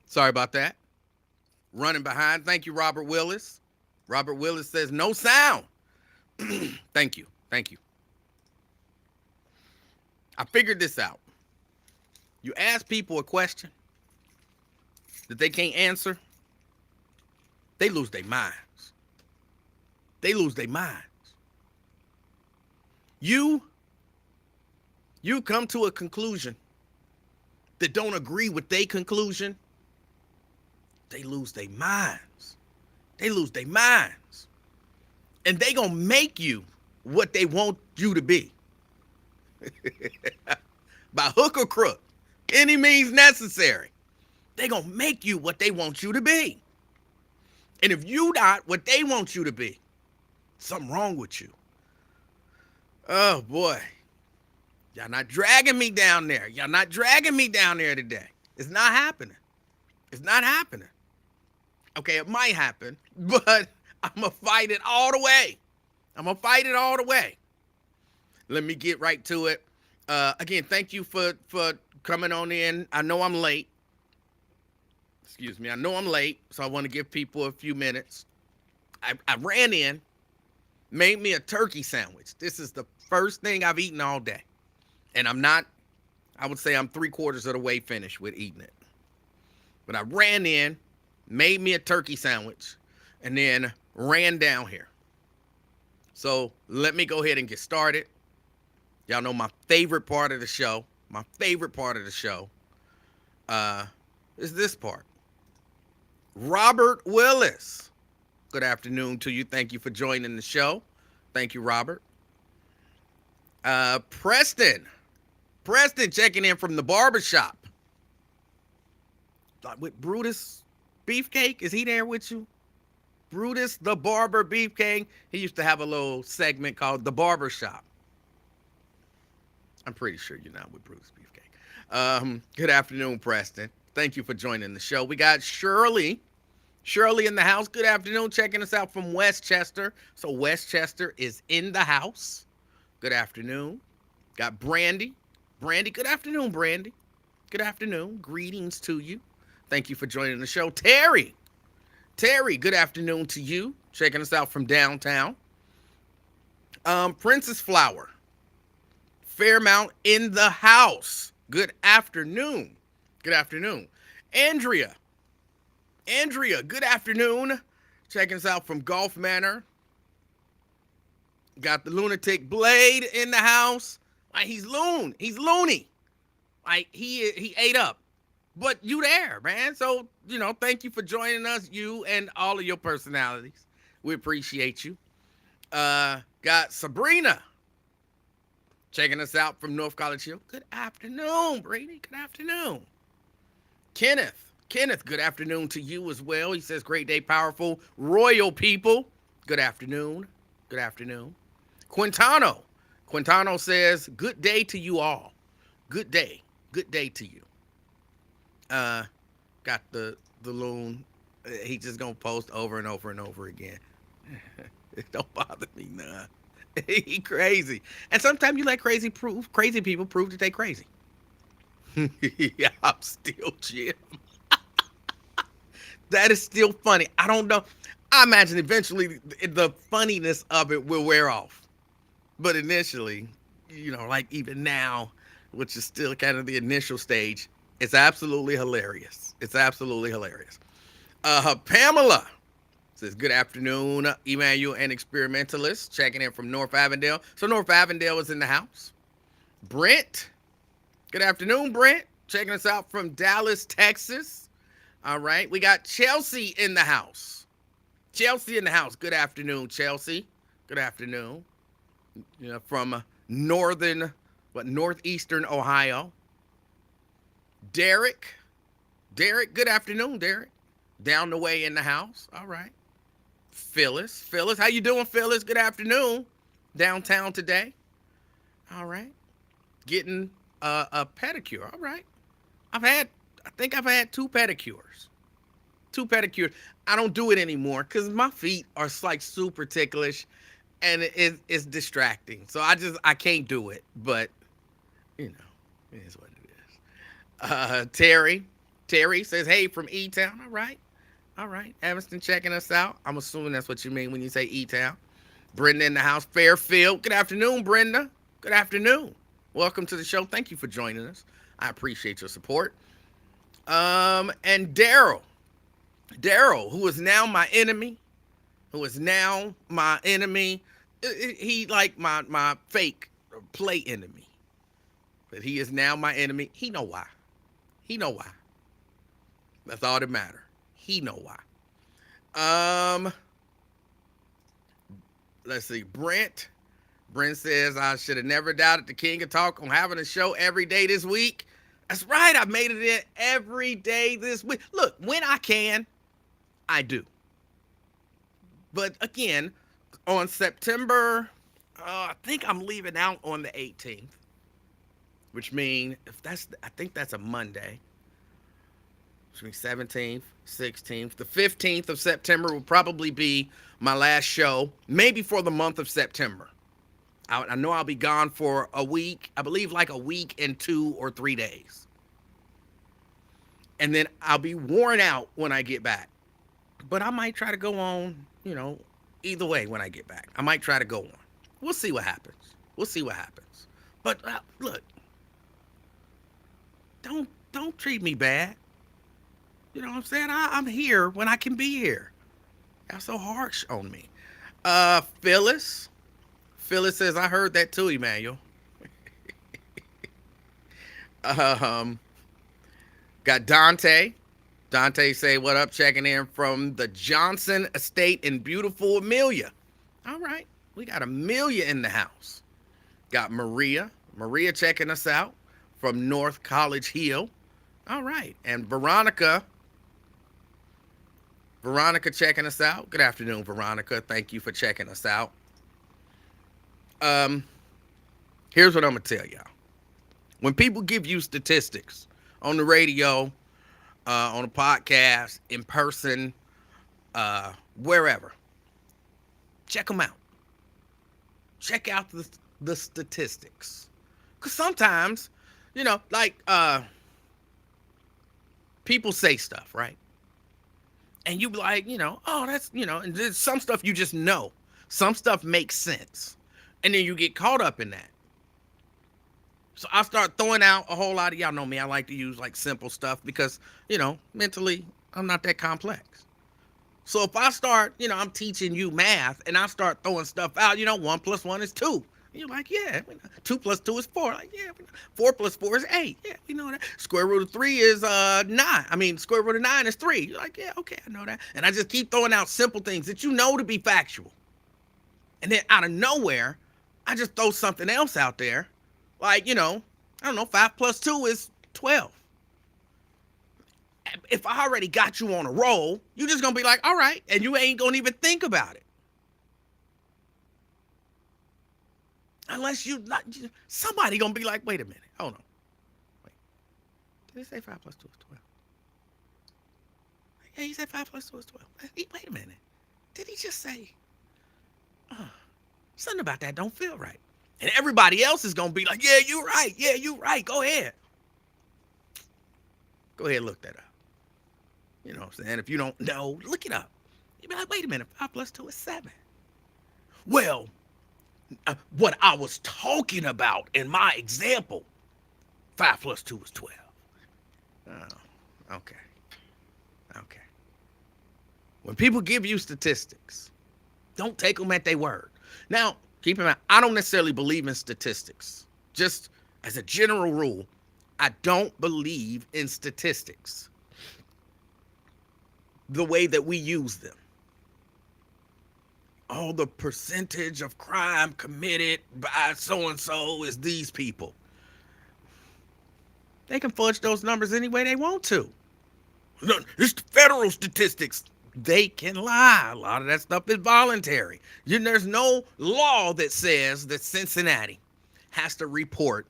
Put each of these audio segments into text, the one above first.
Sorry about that. Running behind. Thank you, Robert Willis. Robert Willis says no sound. Thank you. Thank you. I figured this out. You ask people a question that they can't answer, they lose their minds. They lose their minds. You come to a conclusion that don't agree with their conclusion, they lose their minds. They lose their minds. And they gonna make you what they want you to be. By hook or crook, any means necessary. They gonna make you what they want you to be. And if you not what they want you to be, something wrong with you. Oh boy. Y'all not dragging me down there. Y'all not dragging me down there today. It's not happening. It's not happening. Okay, it might happen, but I'm going to fight it all the way. I'm going to fight it all the way. Let me get right to it. Again, thank you for coming on in. I know I'm late. Excuse me. I know I'm late, so I want to give people a few minutes. I ran in, made me a turkey sandwich. This is the first thing I've eaten all day. And I would say I'm 3/4 of the way finished with eating it. But I ran in, made me a turkey sandwich, and then ran down here. So let me go ahead and get started. Y'all know my favorite part of the show. My favorite part of the show is this part. Robert Willis. Good afternoon to you. Thank you for joining the show. Thank you, Robert. Preston checking in from the barbershop. With Brutus Beefcake, is he there with you? Brutus the Barber Beefcake. He used to have a little segment called The Barbershop. I'm pretty sure you're not with Brutus Beefcake. Good afternoon, Preston. Thank you for joining the show. We got Shirley in the house. Good afternoon, checking us out from Westchester. So Westchester is in the house. Good afternoon. Got Brandy. Good afternoon, Brandy. Good afternoon. Greetings to you. Thank you for joining the show. Terry, good afternoon to you. Checking us out from downtown. Princess Flower. Fairmount in the house. Good afternoon. Good afternoon. Andrea, good afternoon. Checking us out from Gulf Manor. Got the lunatic Blade in the house. Like, he's loony. Like, he ate up. But you there, man. So, thank you for joining us, you and all of your personalities. We appreciate you. Got Sabrina checking us out from North College Hill. Good afternoon, Brady. Good afternoon. Kenneth, good afternoon to you as well. He says, great day, powerful, royal people. Good afternoon. Good afternoon. Quintano says, good day to you all. Good day to you. Got the loon. He just gonna post over and over and over again. It don't bother me none. He crazy. And sometimes you let crazy people prove that they crazy. Yeah, I'm still Jim. That is still funny. I don't know. I imagine eventually the funniness of it will wear off. But initially, like even now, which is still kind of the initial stage, it's absolutely hilarious. It's absolutely hilarious. Pamela says, good afternoon, Emanuel and Experimentalist, checking in from North Avondale. So North Avondale is in the house. Brent, good afternoon, Brent, checking us out from Dallas, Texas. All right, we got Chelsea in the house. Good afternoon, Chelsea. Good afternoon. From northeastern Ohio. Derek, good afternoon, Derek. Down the way in the house. All right. Phyllis, how you doing, Phyllis? Good afternoon. Downtown today. All right. Getting a pedicure. All right. I think I've had 2 pedicures. I don't do it anymore because my feet are like super ticklish and it's distracting. So I can't do it, but it is what it is. Terry, Terry says, hey, from E-Town. All right. All right. Evanston checking us out. I'm assuming that's what you mean when you say E-Town. Brenda in the house. Fairfield. Good afternoon, Brenda. Good afternoon. Welcome to the show. Thank you for joining us. I appreciate your support. And Daryl. Daryl, who is now my enemy. He like my fake play enemy. But he is now my enemy. He know why. That's all that matter. He know why. Let's see. Brent says, I should have never doubted the king of talk on having a show every day this week. That's right. I made it in every day this week. Look, when I can, I do. But again, on September, I think I'm leaving out on the 18th, which means I think that's a Monday. Which means 17th, 16th. The 15th of September will probably be my last show, maybe for the month of September. I know I'll be gone for a week. I believe like a week and 2 or 3 days. And then I'll be worn out when I get back. But I might try to go on, either way when I get back. I might try to go on. We'll see what happens. But look, don't treat me bad. You know what I'm saying? I'm here when I can be here. Y'all so harsh on me. Phyllis says, I heard that too, Emanuel. Got Dante. Dante say, what up? Checking in from the Johnson Estate in beautiful Amelia. All right. We got Amelia in the house. Got Maria checking us out from North College Hill. All right. And Veronica checking us out. Good afternoon, Veronica. Thank you for checking us out. Here's what I'm going to tell y'all. When people give you statistics on the radio, on a podcast, in person, wherever, check them out. Check out the statistics. Because sometimes, people say stuff, right? And you be like, oh, that's, and there's some stuff you just know. Some stuff makes sense. And then you get caught up in that. So I start throwing out a whole lot of, y'all know me, I like to use like simple stuff because, mentally, I'm not that complex. So if I start, I'm teaching you math and I start throwing stuff out, 1 + 1 is 2. And you're like, yeah, 2 + 2 is 4. Like, yeah, 4 + 4 is 8. Yeah, we know that. Square root of 3 is 9. Square root of 9 is 3. You're like, yeah, okay, I know that. And I just keep throwing out simple things that you know to be factual. And then out of nowhere, I just throw something else out there. Like, I don't know, 5 + 2 is 12. If I already got you on a roll, you're just going to be like, all right, and you ain't going to even think about it. Unless somebody going to be like, wait a minute, hold on. Wait, did he say 5 + 2 is 12? Yeah, he said 5 + 2 is 12. Wait a minute. Did he just say, something about that don't feel right? And everybody else is going to be like, yeah, you're right. Yeah, you're right. Go ahead. Go ahead and look that up. You know what I'm saying? If you don't know, look it up. You'll be like, wait a minute, 5 + 2 is 7. Well, what I was talking about in my example, 5 + 2 is 12. Oh, okay. When people give you statistics, don't take them at their word. Now, keep in mind, I don't necessarily believe in statistics. Just as a general rule, I don't believe in statistics the way that we use them. Oh, the percentage of crime committed by so-and-so is these people. They can fudge those numbers any way they want to. It's the federal statistics. They can lie. A lot of that stuff is voluntary. There's no law that says that Cincinnati has to report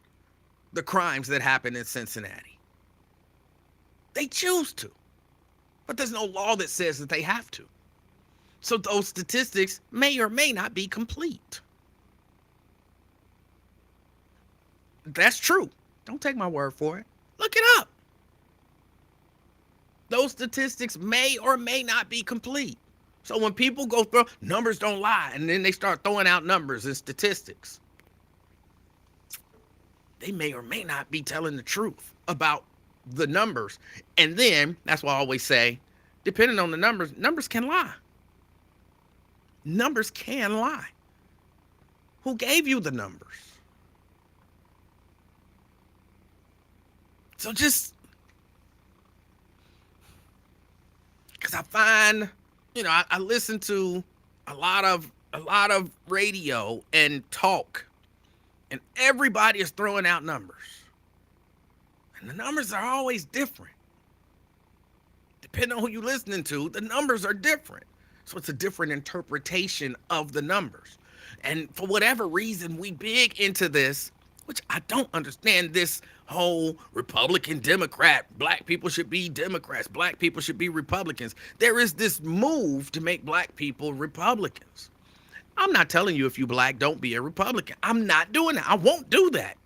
the crimes that happen in Cincinnati. They choose to. But there's no law that says that they have to. So those statistics may or may not be complete. That's true. Don't take my word for it. Look it up. those statistics may or may not be complete. So when people go through, numbers don't lie, and then they start throwing out numbers and statistics, they may or may not be telling the truth about the numbers. And then, that's why I always say, depending on the numbers, numbers can lie. Numbers can lie. Who gave you the numbers? So just, because I find, I listen to a lot of radio and talk, and everybody is throwing out numbers. And the numbers are always different. Depending on who you're listening to, the numbers are different. So it's a different interpretation of the numbers. And for whatever reason, we big into this, which I don't understand, this whole Republican, Democrat, black people should be Democrats, black people should be Republicans. There is this move to make black people Republicans. I'm not telling you if you black, don't be a Republican. I'm not doing that. I won't do that.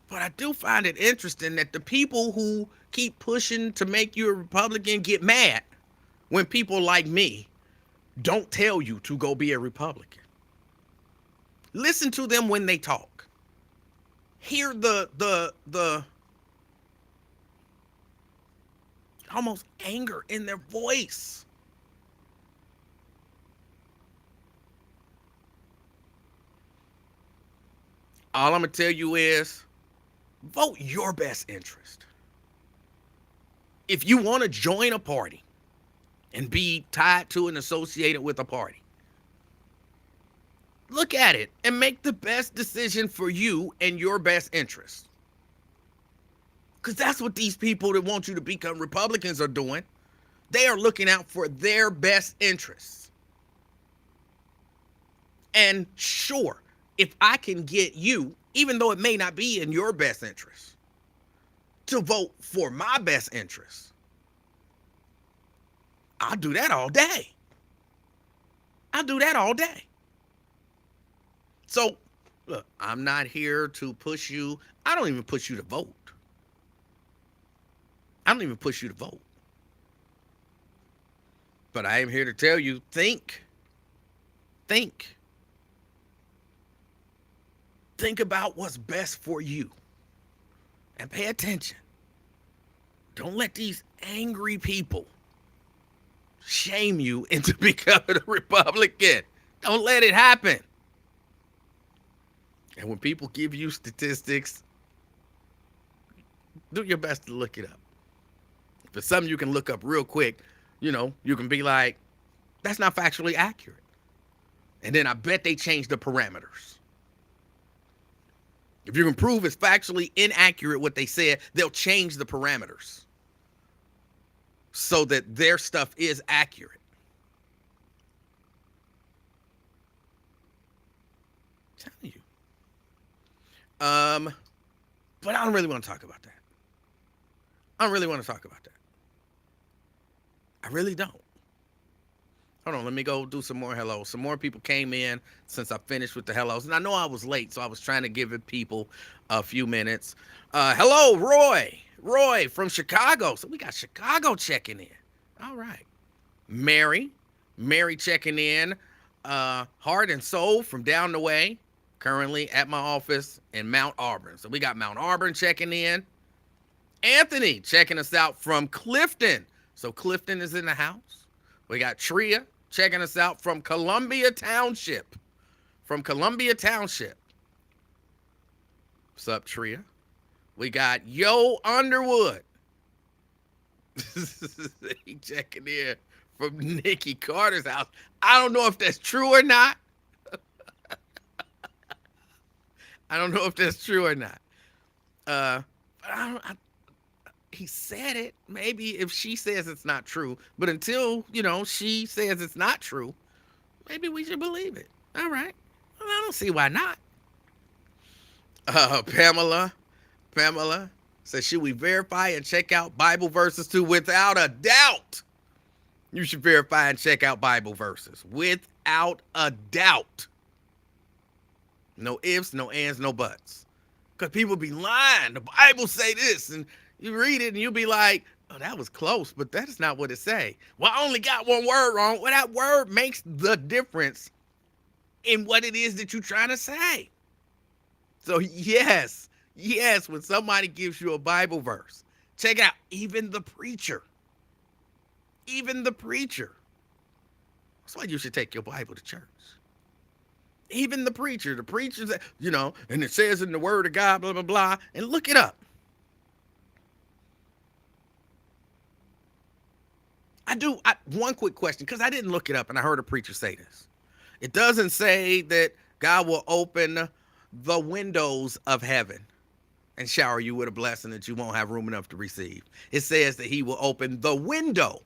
But I do find it interesting that the people who keep pushing to make you a Republican get mad when people like me don't tell you to go be a Republican. Listen to them when they talk. Hear the almost anger in their voice. All I'm going to tell you is, vote your best interest. If you want to join a party and be tied to and associated with a party, look at it and make the best decision for you and your best interest. Because that's what these people that want you to become Republicans are doing. They are looking out for their best interests. And sure, if I can get you, even though it may not be in your best interest, to vote for my best interest, I'll do that all day. I'll do that all day. So, look, I'm not here to push you. I don't even push you to vote. I don't even push you to vote. But I am here to tell you, think. Think about what's best for you. And pay attention. Don't let these angry people shame you into becoming a Republican. Don't let it happen. And when people give you statistics, do your best to look it up. If it's something you can look up real quick, you can be like, that's not factually accurate. And then I bet they change the parameters. If you can prove it's factually inaccurate what they said, they'll change the parameters so that their stuff is accurate. I'm telling you. But I don't really want to talk about that. I don't really want to talk about that. I really don't. Hold on, let me go do some more hellos. Some more people came in since I finished with the hellos. And I know I was late, so I was trying to give people a few minutes. Hello, Roy. Roy from Chicago. So we got Chicago checking in. All right. Mary checking in. Heart and Soul from down the way. Currently at my office in Mount Auburn. So we got Mount Auburn checking in. Anthony checking us out from Clifton. So Clifton is in the house. We got Tria checking us out from Columbia Township. What's up, Tria? We got Yo Underwood. He checking in from Nikki Carter's house. I don't know if that's true or not. He said it. Maybe if she says it's not true, but until, she says it's not true, maybe we should believe it. All right. Well, I don't see why not. Pamela says, should we verify and check out Bible verses too? Without a doubt. You should verify and check out Bible verses. Without a doubt. No ifs, no ands, no buts. Because people be lying. The Bible say this, and you read it and you be like, oh, that was close, but that's not what it say. Well, I only got one word wrong. Well, that word makes the difference in what it is that you're trying to say. So yes, when somebody gives you a Bible verse, check it out. Even the preacher. That's why you should take your Bible to church. Even the preachers, and it says in the word of God, blah, blah, blah, and look it up. One quick question, because I didn't look it up and I heard a preacher say this. It doesn't say that God will open the windows of heaven and shower you with a blessing that you won't have room enough to receive. It says that he will open the window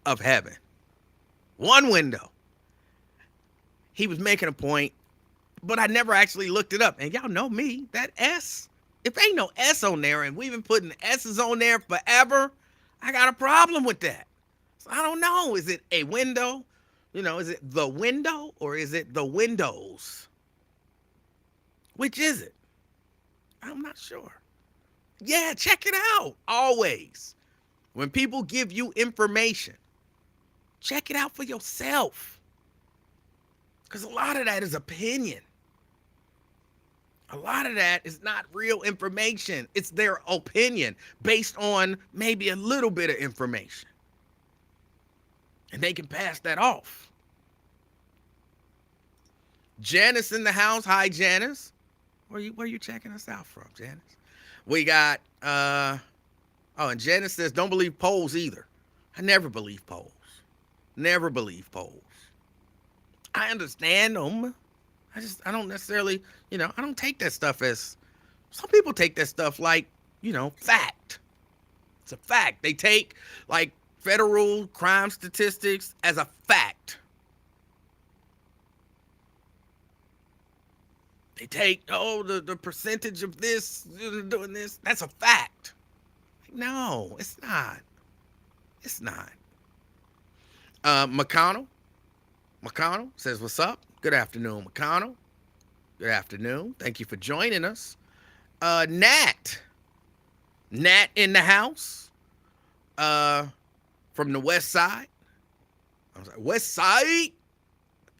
of heaven. One window. He was making a point, but I never actually looked it up. And y'all know me, that S, if ain't no S on there, and we've been putting S's on there forever, I got a problem with that. So I don't know. Is it a window? Is it the window or is it the windows? Which is it? I'm not sure. Yeah, check it out. Always. When people give you information, check it out for yourself. Because a lot of that is opinion. A lot of that is not real information. It's their opinion based on maybe a little bit of information. And they can pass that off. Janice in the house. Hi, Janice. Where you checking us out from, Janice? We got, and Janice says, don't believe polls either. I never believe polls. Never believe polls. I understand them. I don't necessarily, I don't take that stuff as, some people take that stuff like, fact. It's a fact. They take like federal crime statistics as a fact. They take, the percentage of this, doing this, that's a fact. No, it's not. It's not. McConnell says, what's up? Good afternoon, McConnell. Good afternoon. Thank you for joining us. Nat in the house, from the west side. I was like, west side? I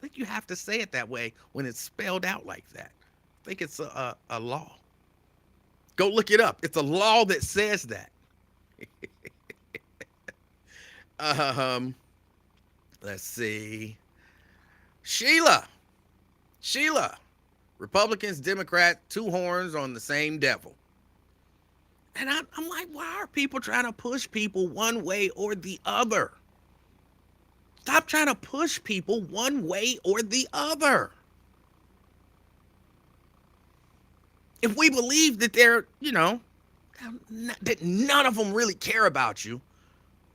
think you have to say it that way when it's spelled out like that. I think it's a law. Go look it up. It's a law that says that. Let's see. Sheila, Republicans, Democrats, two horns on the same devil. And I'm like, why are people trying to push people one way or the other? Stop trying to push people one way or the other. If we believe that they're, that none of them really care about you,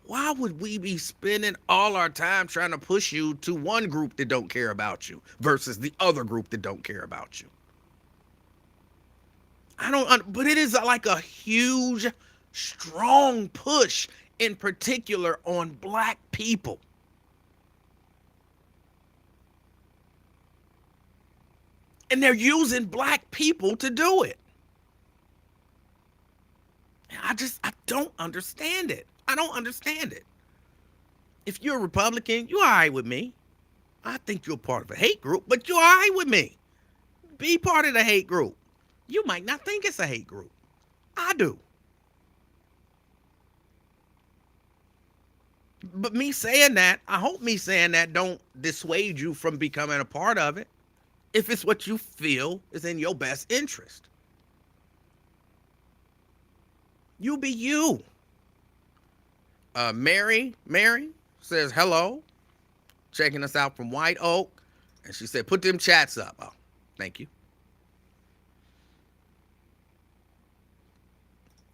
why would we be spending all our time trying to push you to one group that don't care about you versus the other group that don't care about you? But it is like a huge, strong push, in particular on black people. And they're using black people to do it. I don't understand it. I don't understand it. If you're a Republican, you're all right with me. I think you're part of a hate group, but you're all right with me. Be part of the hate group. You might not think it's a hate group. I do. But me saying that, I hope me saying that don't dissuade you from becoming a part of it if it's what you feel is in your best interest. You be you. Mary says hello, checking us out from White Oak. And she said, put them chats up. Oh, thank you.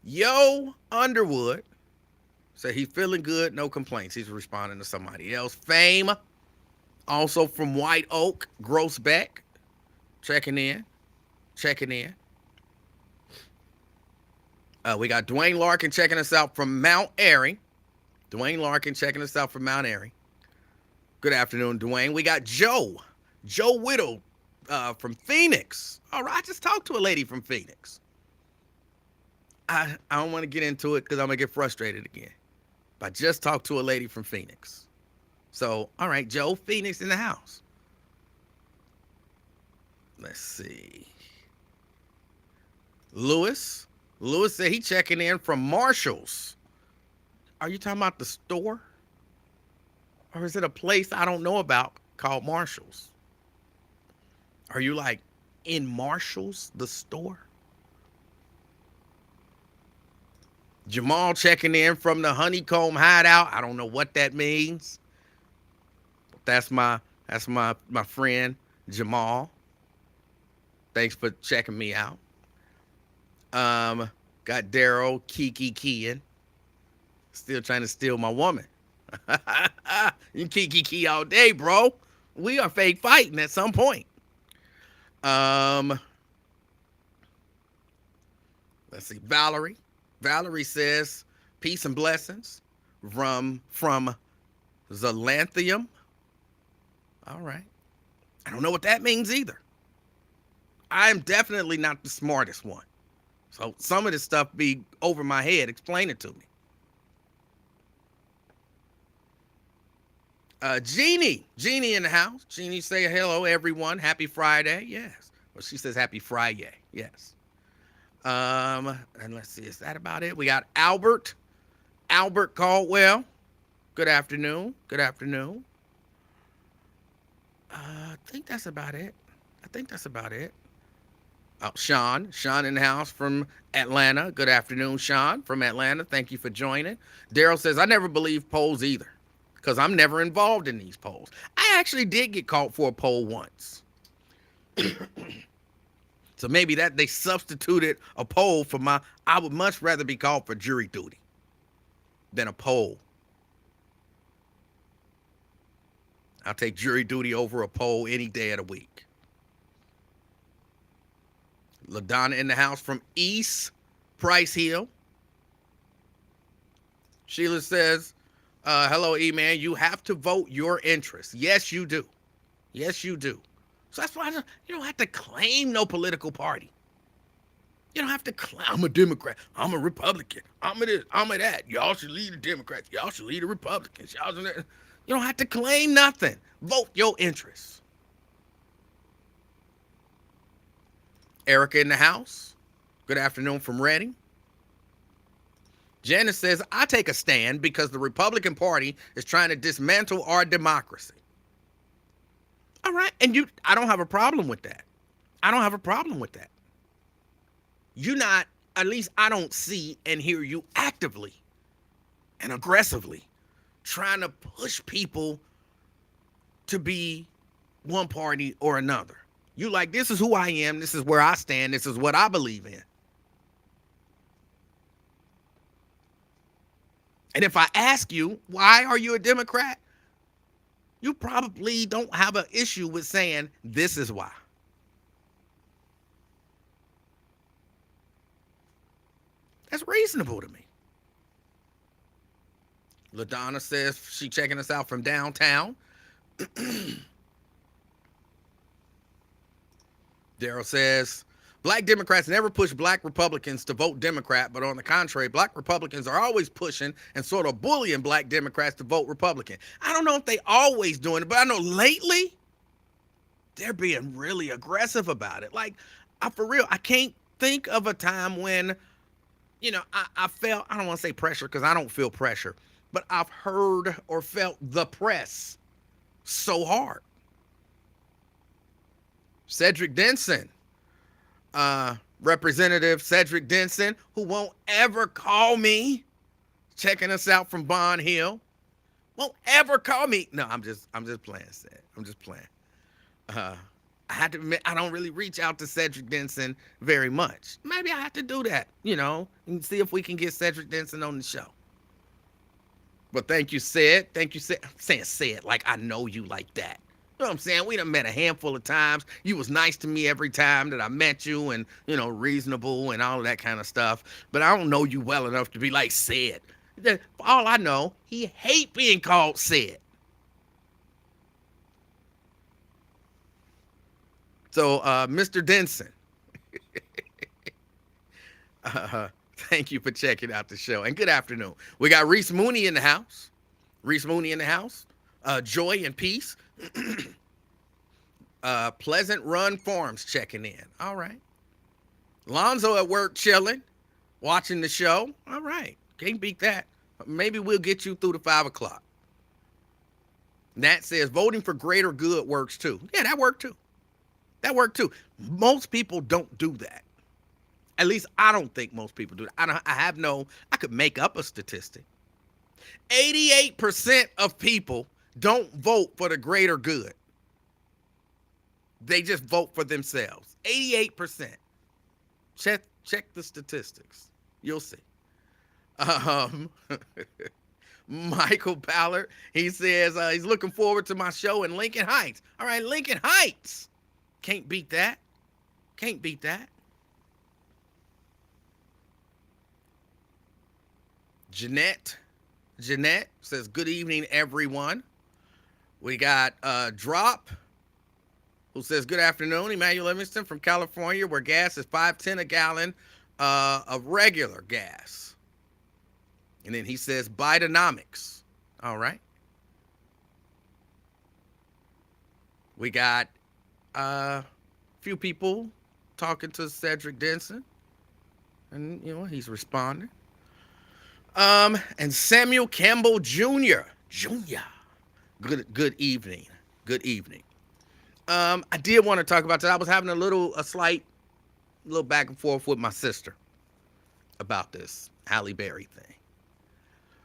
Yo Underwood said he's feeling good, no complaints. He's responding to somebody else. Fame, also from White Oak, Grossbeck, checking in. We got Dwayne Larkin checking us out from Mount Airy. Good afternoon, Dwayne. We got Joe Whittle from Phoenix. All right, I just talked to a lady from Phoenix. I don't want to get into it because I'm going to get frustrated again. But I just talked to a lady from Phoenix. So, all right, Joe, Phoenix in the house. Let's see. Lewis. Lewis said he checking in from Marshall's. Are you talking about the store? Or is it a place I don't know about called Marshall's? Are you like in Marshall's, the store? Jamal checking in from the Honeycomb Hideout. I don't know what that means. That's my friend Jamal. Thanks for checking me out. Got Daryl Kiki keying. Still trying to steal my woman. You Kiki key all day, bro. We are fake fighting at some point. Um, let's see. Valerie. Valerie says, peace and blessings from Zalanthium. All right. I don't know what that means either. I'm definitely not the smartest one. So some of this stuff be over my head. Explain it to me. Jeannie in the house. Jeannie say hello, everyone. Happy Friday. Yes. Well, she says happy Friday. Yes. And let's see. Is that about it? We got Albert. Albert Caldwell. Good afternoon. Good afternoon. I think that's about it. Oh, Sean in the house from Atlanta. Good afternoon, Sean from Atlanta. Thank you for joining. Daryl says, I never believe polls either because I'm never involved in these polls. I actually did get caught for a poll once. So maybe that they substituted a poll for I would much rather be called for jury duty than a poll. I'll take jury duty over a poll any day of the week. LaDonna in the house from East Price Hill. Sheila says, hello, E-Man. You have to vote your interest. Yes, you do. Yes, you do. So that's why you don't have to claim no political party. You don't have to claim, I'm a Democrat. I'm a Republican. I'm a this. I'm a that. Y'all should lead the Democrats. Y'all should lead the Republicans. Y'all should. You don't have to claim nothing. Vote your interests. Erica in the house. Good afternoon from Reading. Janice says, I take a stand because the Republican Party is trying to dismantle our democracy. All right. And I don't have a problem with that. You're not, at least I don't see and hear you actively and aggressively trying to push people to be one party or another. You like, this is who I am. This is where I stand. This is what I believe in. And if I ask you, why are you a Democrat? You probably don't have an issue with saying, this is why. That's reasonable to me. LaDonna says she checking us out from downtown. Daryl says, Black Democrats never push Black Republicans to vote Democrat, but on the contrary, Black Republicans are always pushing and sort of bullying Black Democrats to vote Republican. I don't know if they always doing it, but I know lately they're being really aggressive about it. Like, for real, I can't think of a time when, I felt, I don't want to say pressure because I don't feel pressure, but I've heard or felt the press so hard. Cedric Denson, Representative Cedric Denson, who won't ever call me, checking us out from Bond Hill, won't ever call me. No, I'm just playing, Ced. I'm just playing. I have to admit, I don't really reach out to Cedric Denson very much. Maybe I have to do that, and see if we can get Cedric Denson on the show. But thank you, Ced. Thank you, Ced. I'm saying Ced like I know you like that. You know what I'm saying? We done met a handful of times. You was nice to me every time that I met you and, reasonable and all of that kind of stuff. But I don't know you well enough to be like Ced. For all I know, he hate being called Ced. So, Mr. Denson. Thank you for checking out the show. And good afternoon. We got Reese Mooney in the house. Reese Mooney in the house. Joy and peace. Pleasant Run Farms checking in. All right. Lonzo at work chilling, watching the show. All right. Can't beat that. Maybe we'll get you through to 5 o'clock. Nat says voting for greater good works too. Yeah, that worked too. That worked too. Most people don't do that. At least I don't think most people do that. I could make up a statistic. 88% of people don't vote for the greater good. They just vote for themselves. 88%. Check the statistics. You'll see. Michael Ballard, he says he's looking forward to my show in Lincoln Heights. All right, Lincoln Heights. Can't beat that. Can't beat that. Jeanette says, good evening, everyone. We got Drop, who says, good afternoon, Emanuel Livingston from California, where gas is $5.10 a gallon of regular gas. And then he says, Bidenomics. All right. We got a few people talking to Cedric Denson. And, he's responding. And Samuel Campbell Jr. Good evening. Good evening. I did want to talk about that. I was having a slight back and forth with my sister about this Halle Berry thing.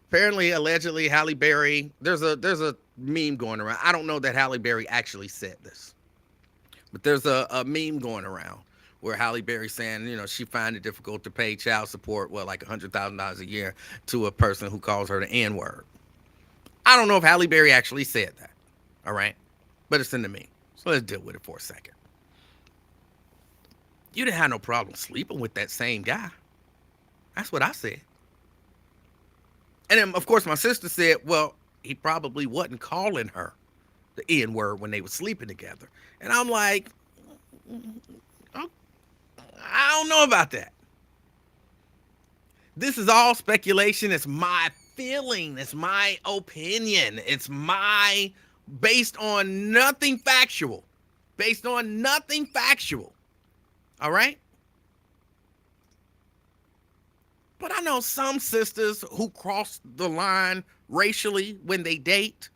Apparently, allegedly, Halle Berry, there's a meme going around. I don't know that Halle Berry actually said this, but there's a meme going around where Halle Berry saying, she find it difficult to pay child support, like $100,000 a year to a person who calls her the N-word. I don't know if Halle Berry actually said that, all right? But it's in the meme, so let's deal with it for a second. You didn't have no problem sleeping with that same guy. That's what I said. And then, of course, my sister said, well, he probably wasn't calling her the N-word when they were sleeping together. And I'm like, I don't know about that. This is all speculation. It's my feeling. It's my opinion. It's based on nothing factual. All right? But I know some sisters who cross the line racially when they date.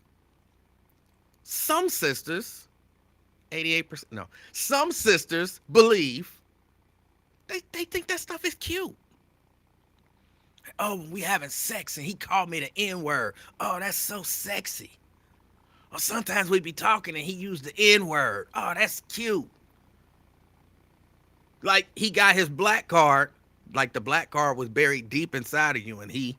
Some sisters, 88%, no. Some sisters believe they think that stuff is cute. Oh, we having sex and he called me the N-word. Oh, that's so sexy. Or sometimes we be talking and he used the N-word. Oh, that's cute. Like he got his black card, like the black card was buried deep inside of you and he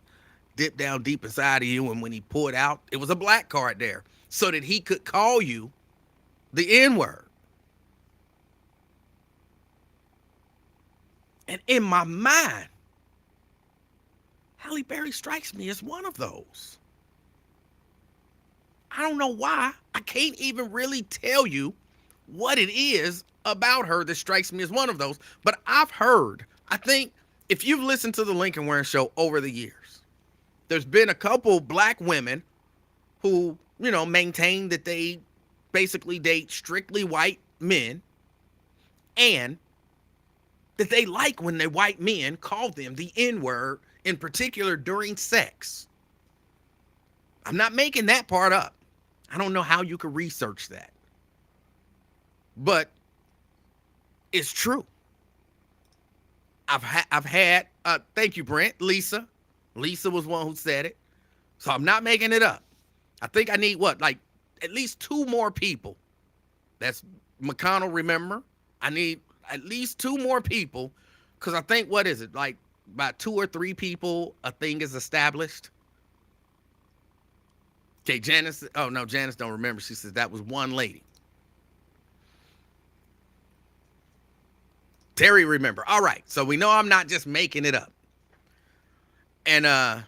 dipped down deep inside of you, and when he pulled out, it was a black card there so that he could call you the N-word. And in my mind, Halle Berry strikes me as one of those. I don't know why. I can't even really tell you what it is about her that strikes me as one of those. But I've heard, I think, if you've listened to the Lincoln Warren Show over the years, there's been a couple black women who, maintain that they basically date strictly white men, and that they like when the white men call them the N-word, in particular during sex. I'm not making that part up. I don't know how you could research that. But it's true. I've had, thank you, Brent, Lisa. Lisa was one who said it. So I'm not making it up. I think I need at least 2 more people. That's McConnell, remember? I need at least 2 more people, because I think, what is it, like about 2 or 3 people, a thing is established. Okay, Janice, oh no, Janice don't remember. She says that was one lady. Terry, remember. All right, so we know I'm not just making it up. And I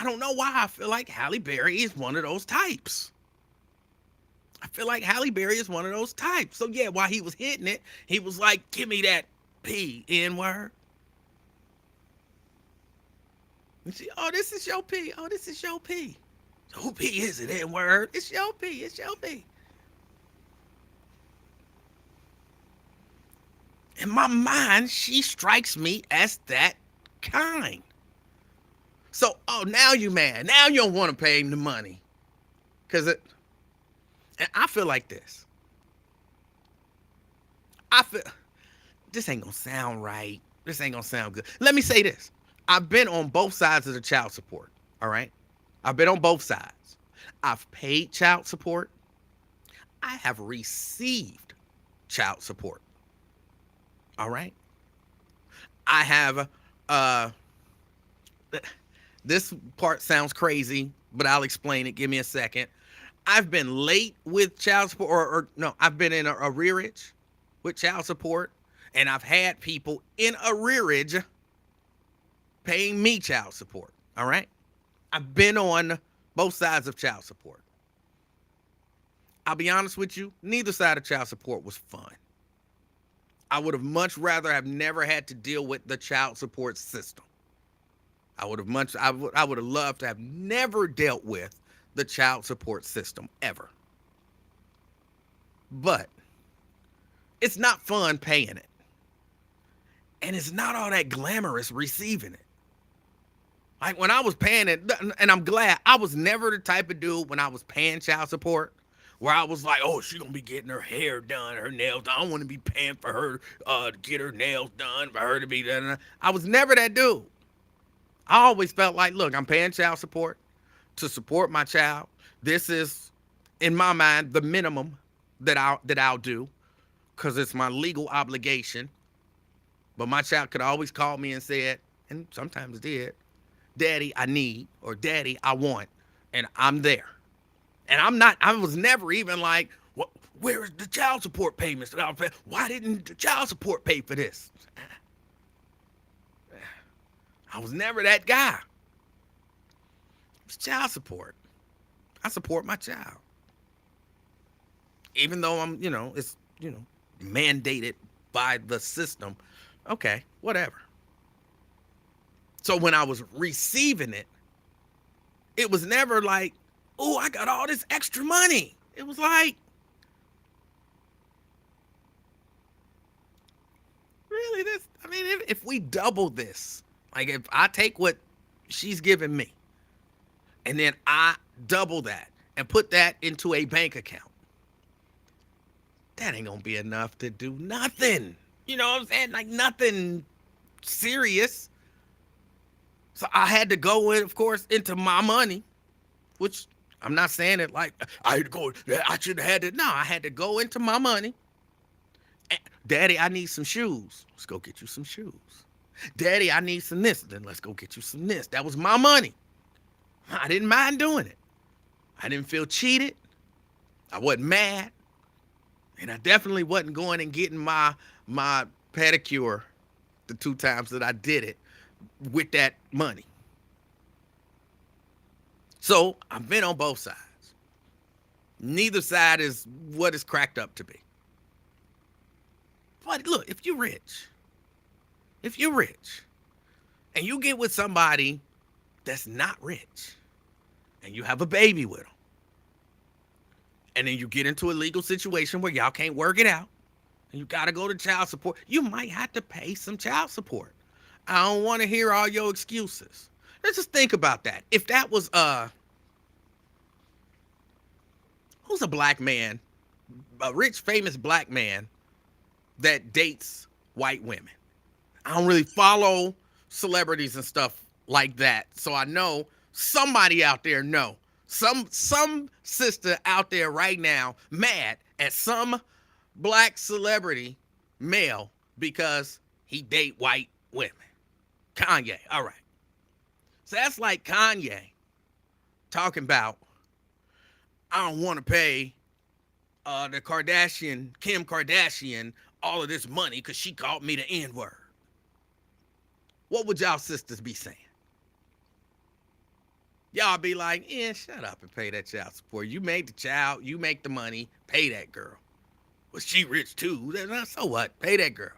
don't know why I feel like Halle Berry is one of those types. So yeah, while he was hitting it, he was like, give me that P, N-word. And she, oh, this is your P. Oh, this is your P. So who P is it, N-word? It's your P. It's your P. In my mind, she strikes me as that kind. So, oh, now you mad. Now you don't want to pay him the money. Because it, and I feel like this. I feel, this ain't going to sound right. This ain't going to sound good. Let me say this. I've been on both sides of the child support. All right. I've been on both sides. I've paid child support. I have received child support. All right. I have, this part sounds crazy, but I'll explain it. Give me a second. I've been late with child support, or no, I've been in a arrearage with child support, and I've had people in arrearage paying me child support. All right. I've been on both sides of child support. I'll be honest with you, neither side of child support was fun. I would have much rather have never had to deal with the child support system. I would have loved to have never dealt with the child support system ever. But it's not fun paying it. And it's not all that glamorous receiving it. Like when I was paying it, and I'm glad, I was never the type of dude when I was paying child support where I was like, oh, she gonna be getting her hair done, her nails done. I don't want to be paying for her to get her nails done, for her to be done. I was never that dude. I always felt like, look, I'm paying child support to support my child. This is, in my mind, the minimum that I'll do because it's my legal obligation. But my child could always call me and said, and sometimes did, Daddy, I need, or Daddy, I want, and I'm there. And I was never even like, well, where's the child support payments that I was paying? Why didn't the child support pay for this? I was never that guy. It's child support. I support my child. Even though it's mandated by the system. Okay, whatever. So when I was receiving it, it was never like, oh, I got all this extra money. It was like, really, if we double this, like if I take what she's giving me and then I double that and put that into a bank account, that ain't gonna be enough to do nothing. You know what I'm saying? Like nothing serious. So I had to go in, of course, into my money, which I'm not saying it like I should have had it. No, I had to go into my money. Daddy, I need some shoes. Let's go get you some shoes. Daddy, I need some this. Then let's go get you some this. That was my money. I didn't mind doing it. I didn't feel cheated. I wasn't mad. And I definitely wasn't going and getting my pedicure the 2 times that I did it with that money. So I've been on both sides. Neither side is what it's cracked up to be. But look, if you're rich, and you get with somebody that's not rich, and you have a baby with them, and then you get into a legal situation where y'all can't work it out, and you got to go to child support, you might have to pay some child support. I don't want to hear all your excuses. Let's just think about that. If that was, who's a black man, a rich, famous black man that dates white women? I don't really follow celebrities and stuff like that. So I know somebody out there know. Some sister out there right now mad at some black celebrity male because he date white women. Kanye, all right. So that's like Kanye talking about, I don't want to pay the Kim Kardashian, all of this money because she called me the N-word. What would y'all sisters be saying? Y'all be like, yeah, shut up and pay that child support. You make the child, you make the money, pay that girl. Well, she rich too. So what? Pay that girl.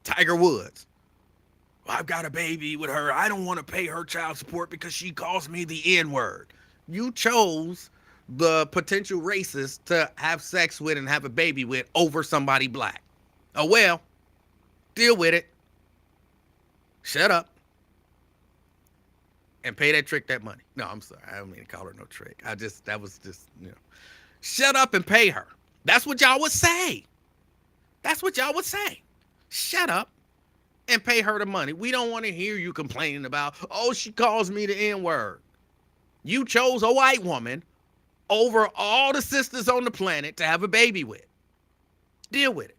Tiger Woods. Well, I've got a baby with her. I don't want to pay her child support because she calls me the N word. You chose the potential racist to have sex with and have a baby with over somebody black. Oh, well, deal with it. Shut up and pay that trick that money. No, I'm sorry. I don't mean to call her no trick. That was just, shut up and pay her. That's what y'all would say. That's what y'all would say. Shut up and pay her the money. We don't want to hear you complaining about, oh, she calls me the N word. You chose a white woman over all the sisters on the planet to have a baby with. Deal with it.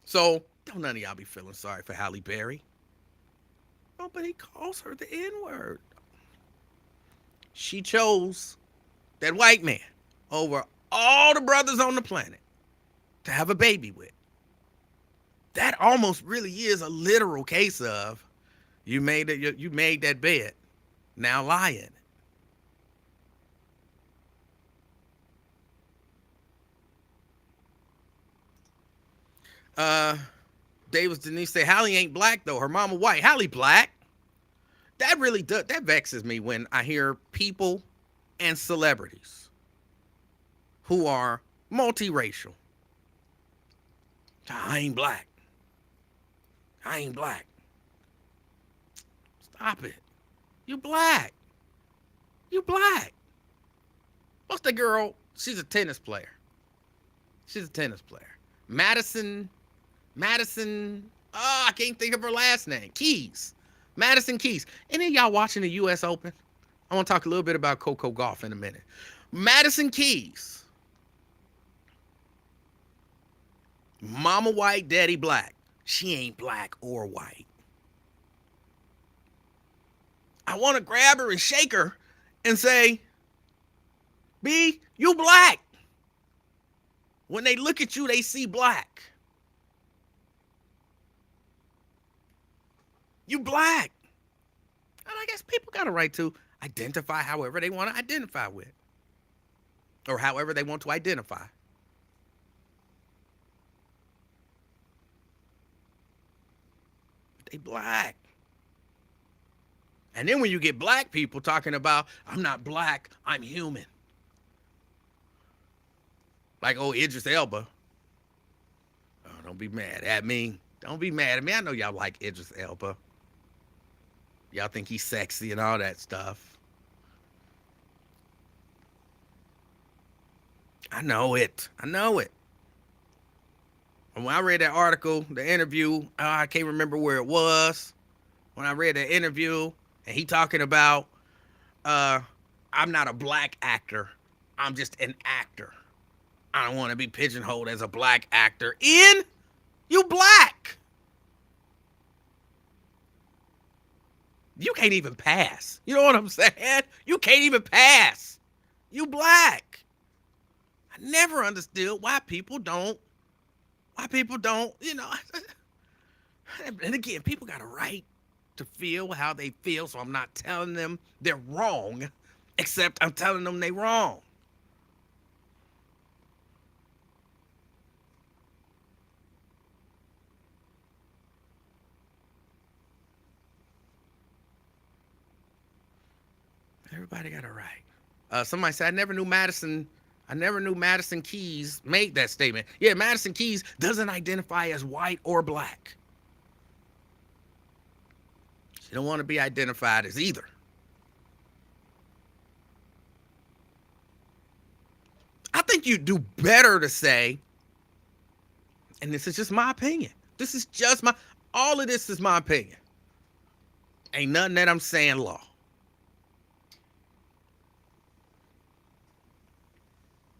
So, don't none of y'all be feeling sorry for Halle Berry. Nobody calls her the N word. She chose that white man over all the brothers on the planet to have a baby with. That almost really is a literal case of you made that bed. Now lie in it. Davis Denise say Halle ain't black though. Her mama white. Halle black. That really does. That vexes me when I hear people and celebrities who are multiracial. I ain't black. I ain't black. Stop it. You black. You black. What's the girl? She's a tennis player. She's a tennis player. Madison. Oh, I can't think of her last name. Keys. Madison Keys. Any of y'all watching the U.S. Open? I want to talk a little bit about Coco Gauff in a minute. Madison Keys. Mama white, daddy black. She ain't black or white. I want to grab her and shake her and say, B, you black. When they look at you, they see black. You black. And I guess people got a right to identify however they want to identify with. Or however they want to identify. They black. And then when you get black people talking about, I'm not black, I'm human. Like, oh, Idris Elba. Oh, don't be mad at me. Don't be mad at me. I know y'all like Idris Elba. Y'all think he's sexy and all that stuff. I know it. And when I read that article, the interview, I can't remember where it was. When I read the interview, and he talking about, I'm not a black actor. I'm just an actor. I don't want to be pigeonholed as a black actor. You black. You can't even pass. You know what I'm saying? You can't even pass. You black. I never understood why people don't, and again, people got a right to feel how they feel, so I'm not telling them they're wrong, except I'm telling them they're wrong. Everybody got a right. Somebody said, I never knew Madison Keys made that statement. Yeah, Madison Keys doesn't identify as white or black. She don't want to be identified as either. I think you do better to say, and this is just my opinion. All of this is my opinion. Ain't nothing that I'm saying law.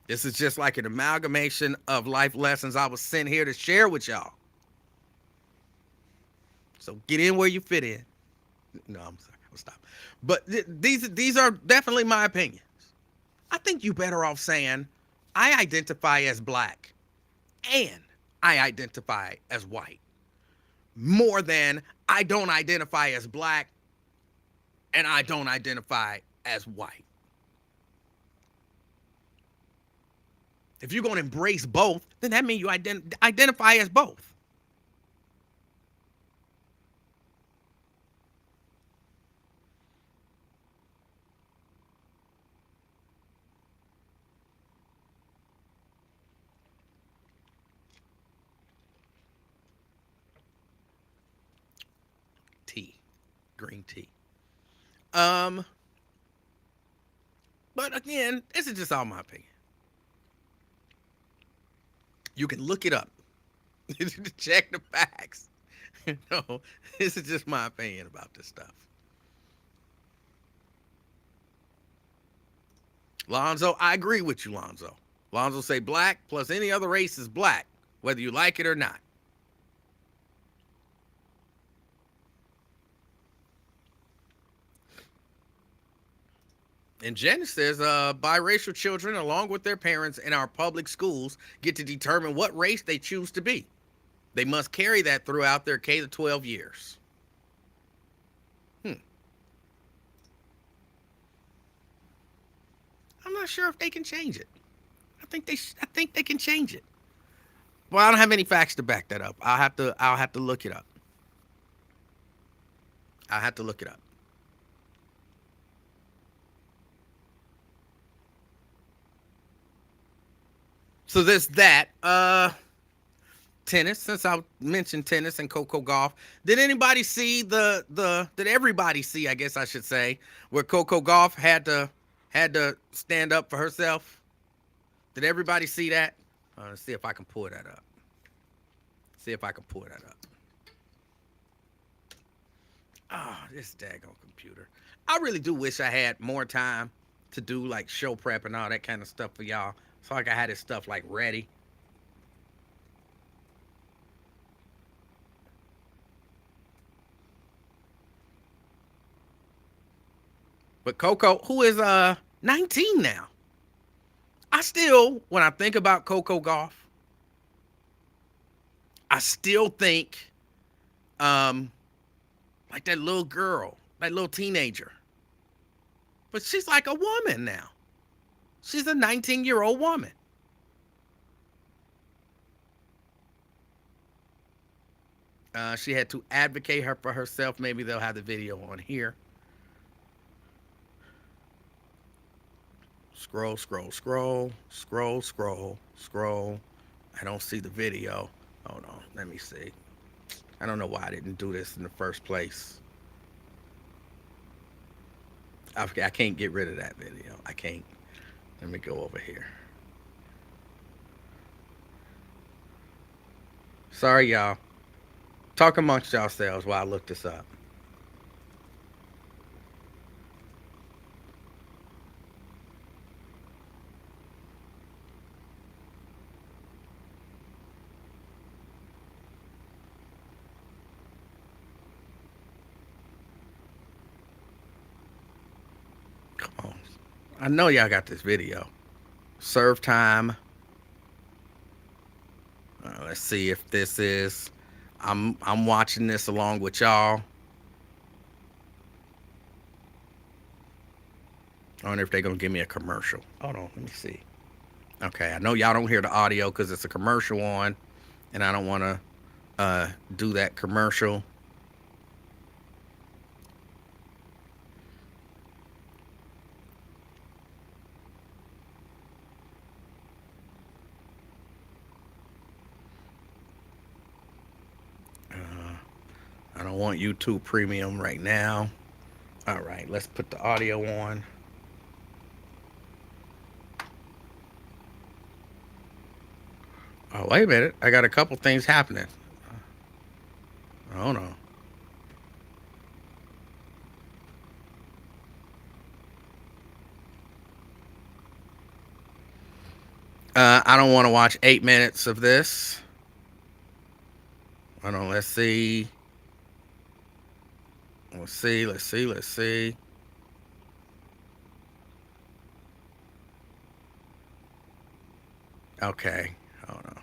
This is just like an amalgamation of life lessons I was sent here to share with y'all. So get in where you fit in. No, I'm sorry. I'll stop. But these are definitely my opinions. I think you better off saying, I identify as black and I identify as white. More than I don't identify as black and I don't identify as white. If you're going to embrace both, then that means you identify as both. green tea. Um, but again, this is just all my opinion. You can look it up. Check the facts. No, this is just my opinion about this stuff. Lonzo, I agree with you, Lonzo. Lonzo say black plus any other race is black, whether you like it or not. And Jen says, biracial children, along with their parents in our public schools, get to determine what race they choose to be. They must carry that throughout their K to 12 years. Hmm. I'm not sure if they can change it. I think they can change it. Well, I don't have any facts to back that up. I'll have to look it up. I'll have to look it up. So there's that. Tennis. Since I mentioned tennis and Coco Golf, did anybody see did everybody see? I guess I should say where Coco Golf had to stand up for herself. Did everybody see that? Let's see if I can pull that up. See if I can pull that up. Oh, this daggone computer. I really do wish I had more time to do like show prep and all that kind of stuff for y'all. So like I had this stuff like ready. But Coco, who is 19 now, I still, when I think about Coco Golf, I still think like that little girl, that little teenager. But she's like a woman now. She's a 19-year-old woman. She had to advocate her for herself. Maybe they'll have the video on here. Scroll, scroll, scroll, scroll, scroll, scroll. I don't see the video. Hold on, let me see. I don't know why I didn't do this in the first place. I can't get rid of that video. I can't. Let me go over here. Sorry, y'all. Talk amongst yourselves while I look this up. Come on. I know y'all got this video. Serve time. Let's see if this is. I'm watching this along with y'all. I wonder if they're gonna give me a commercial. Hold on, let me see. Okay, I know y'all don't hear the audio because it's a commercial on, and I don't want to do that commercial. I don't want YouTube Premium right now. All right, let's put the audio on. Oh, wait a minute. I got a couple things happening. Hold on. I don't want to watch 8 minutes of this. Hold on. Let's see. Let's see. Let's see. Let's see. Okay. Hold on.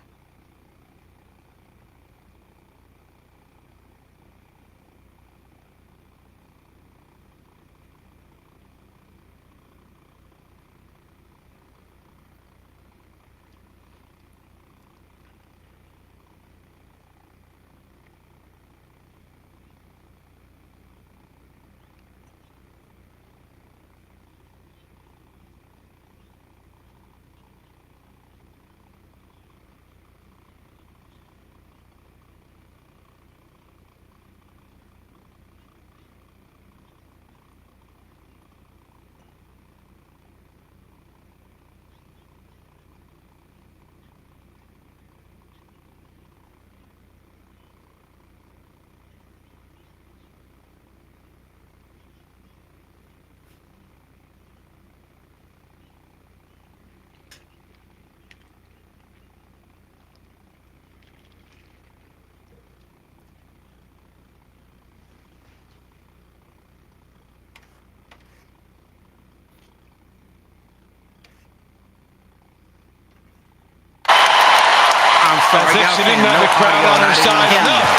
sorry, As if y'all she didn't saying have no the crowd audio, on her not side even enough.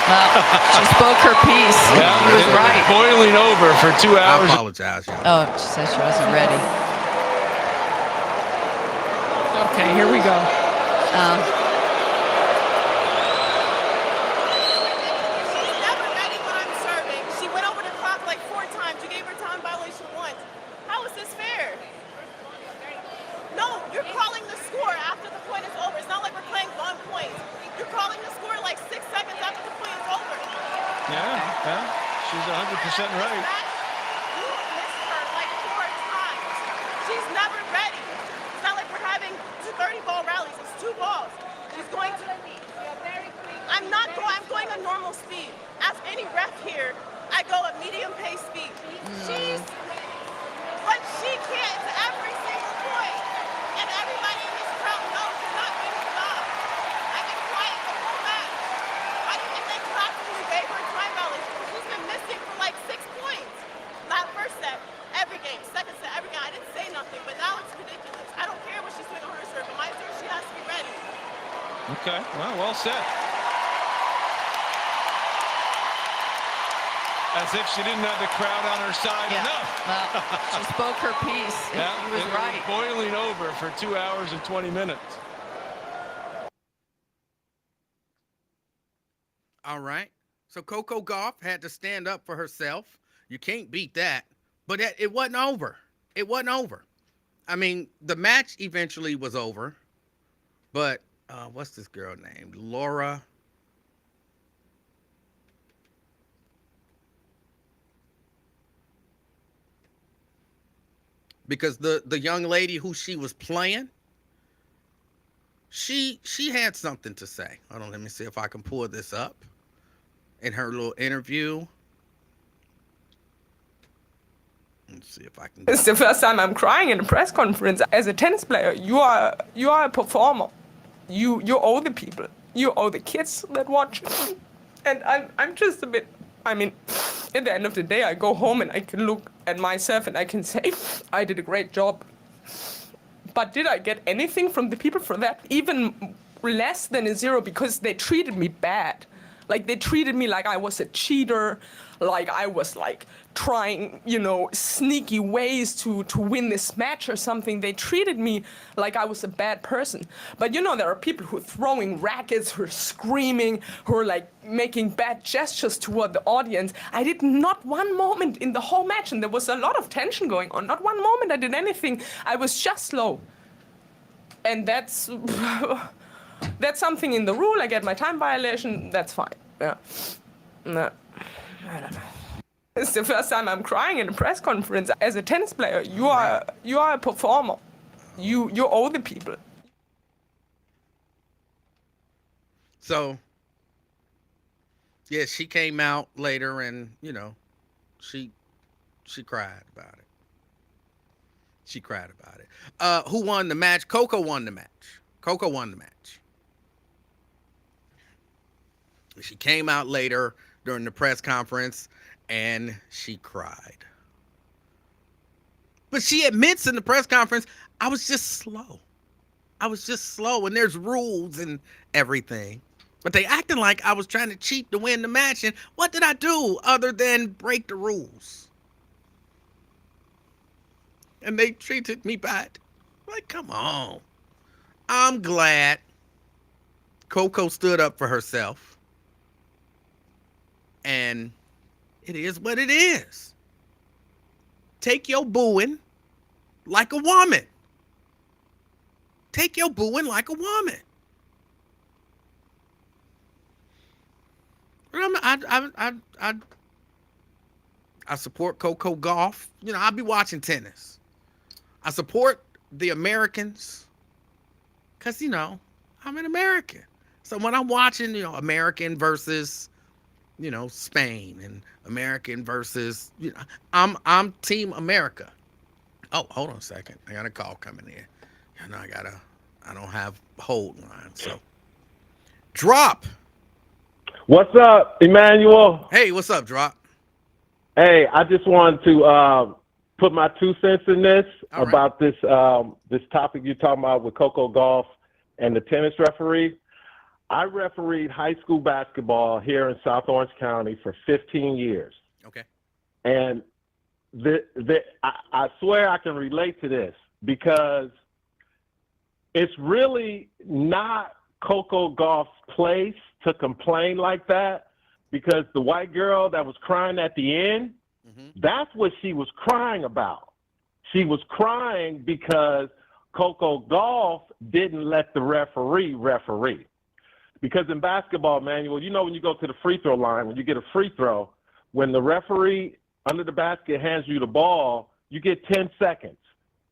She spoke her piece. Yeah, She was it right. boiling over for 2 I hours. apologize, y'all. Oh, she said she wasn't ready. Okay, here we go. She's never ready when I'm serving. She went over the clock like 4 times. You gave her time violation once. How is this fair? No, you're calling the score after the point is over. It's not like we're playing 1 point. You're calling the score like 6 seconds after the point is over. Yeah, she's 100% right. You missed her like 4 times. She's never ready. It's not like we're having 30-ball rallies. It's 2 balls. She's going to... I'm not going... I'm going a normal speed. Ask any ref here. I go at medium pace speed. But she can't to every single point. And everybody in this crowd knows she's not doing the job. I've been quiet the whole match. Why do you think they clapped when we gave her a time violation? She's been missing for like 6 points. Not first set, every game, second set, every game. I didn't say nothing, but now it's ridiculous. I don't care what she's doing on her serve, but my serve, she has to be ready. Okay, well said. As if she didn't have the crowd on her side enough. She spoke her piece. Yeah, She was right. boiling over for 2 hours and 20 minutes. All right. So Coco Gauff had to stand up for herself. You can't beat that. But it wasn't over. It wasn't over. I mean, the match eventually was over. But what's this girl named? Laura. Because the young lady who she was playing, she had something to say. Hold on, let me see if I can pull this up. In her little interview. Let's see if I can. It's the first time I'm crying in a press conference. As a tennis player, you are a performer. You owe the people. You owe the kids that watch. And I'm just a bit. I mean, at the end of the day, I go home and I can look at myself and I can say, I did a great job. But did I get anything from the people for that? Even less than a 0, because they treated me bad. Like, they treated me like I was a cheater, like I was, like, trying, sneaky ways to win this match or something. They treated me like I was a bad person. But, there are people who are throwing rackets, who are screaming, who are, like, making bad gestures toward the audience. I did not one moment in the whole match, and there was a lot of tension going on. Not one moment I did anything. I was just slow. And that's... That's something in the rule. I get my time violation. That's fine. Yeah. No. I don't know. It's the first time I'm crying in a press conference. As a tennis player, you are a performer. You owe the people. So, yeah, she came out later and, she cried about it. She cried about it. Who won the match? Coco won the match. Coco won the match. She came out later during the press conference and she cried. But she admits in the press conference, I was just slow. And there's rules and everything. But they acting like I was trying to cheat to win the match. And what did I do other than break the rules? And they treated me bad. Like, come on. I'm glad Coco stood up for herself. And it is what it is. Take your booing like a woman. Take your booing like a woman. I support Coco Gauff. I'll be watching tennis. I support the Americans because, I'm an American. So when I'm watching, American versus, Spain and American versus, I'm Team America. Oh, hold on a second. I got a call coming in. I don't have hold line. So Drop. What's up, Emanuel? Hey, what's up, Drop? Hey, I just wanted to put my 2 cents in this about this this topic you're talking about with Coco Gauff and the tennis referee. I refereed high school basketball here in South Orange County for 15 years. Okay. And I swear I can relate to this because it's really not Coco Gauff's place to complain like that, because the white girl that was crying at the end, that's what she was crying about. She was crying because Coco Gauff didn't let the referee. Because in basketball, Manuel, you know, when you go to the free throw line, when you get a free throw, when the referee under the basket hands you the ball, you get 10 seconds.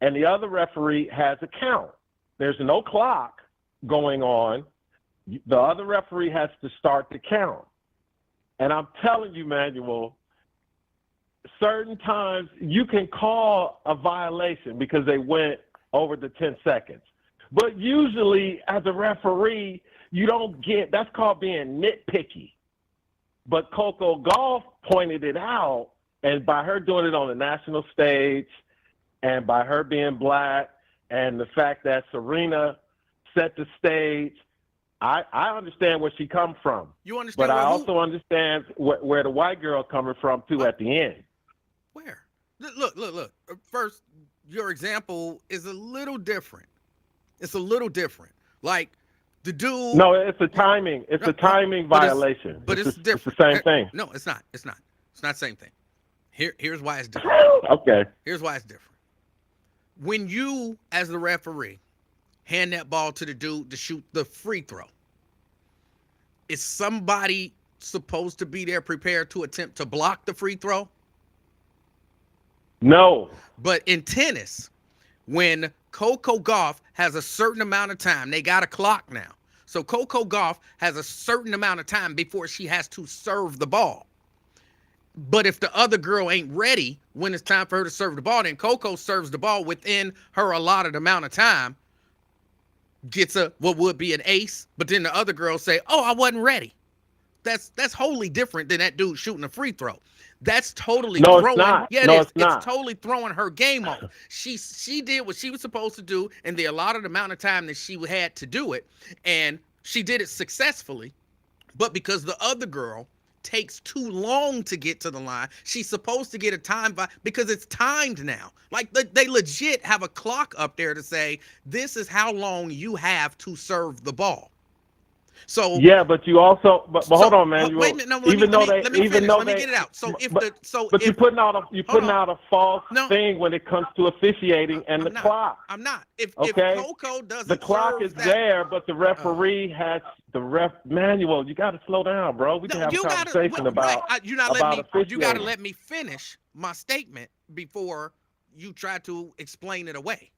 And the other referee has a count. There's no clock going on. The other referee has to start the count. And I'm telling you, Manuel, certain times you can call a violation because they went over the 10 seconds. But usually, as a referee, you don't get, that's called being nitpicky. But Coco Gauff pointed it out, and by her doing it on the national stage, and by her being black, and the fact that Serena set the stage, I understand where she comes from. You understand? But I also understand where the white girl coming from, too, at the end. Where? Look. First, your example is a little different. It's a little different. Like, the dude. No, it's a timing. It's a timing violation. But it's different. It's the same thing. No, it's not. It's not. It's not the same thing. Here's why it's different. Okay. Here's why it's different. When you, as the referee, hand that ball to the dude to shoot the free throw, is somebody supposed to be there prepared to attempt to block the free throw? No. But in tennis, when Coco Gauff has a certain amount of time, they got a clock now. So Coco Gauff has a certain amount of time before she has to serve the ball. But if the other girl ain't ready when it's time for her to serve the ball, then Coco serves the ball within her allotted amount of time, gets what would be an ace, but then the other girl say, "Oh, I wasn't ready." That's wholly different than that dude shooting a free throw. That's totally throwing. It's not. Yeah, no, it is. It's not. It's totally throwing her game off. She did what she was supposed to do in the allotted amount of time that she had to do it, and she did it successfully. But because the other girl takes too long to get to the line, she's supposed to get a time because it's timed now. Like they legit have a clock up there to say this is how long you have to serve the ball. So yeah, but you also but hold on, man. Wait a minute, no, let me get it out. So you're putting out a false thing when it comes to officiating and the clock. I'm not. If Coco doesn't, the clock is there, but the referee has Manuel. You got to slow down, bro. We can have a conversation about officiating. You got to let me finish my statement before you try to explain it away.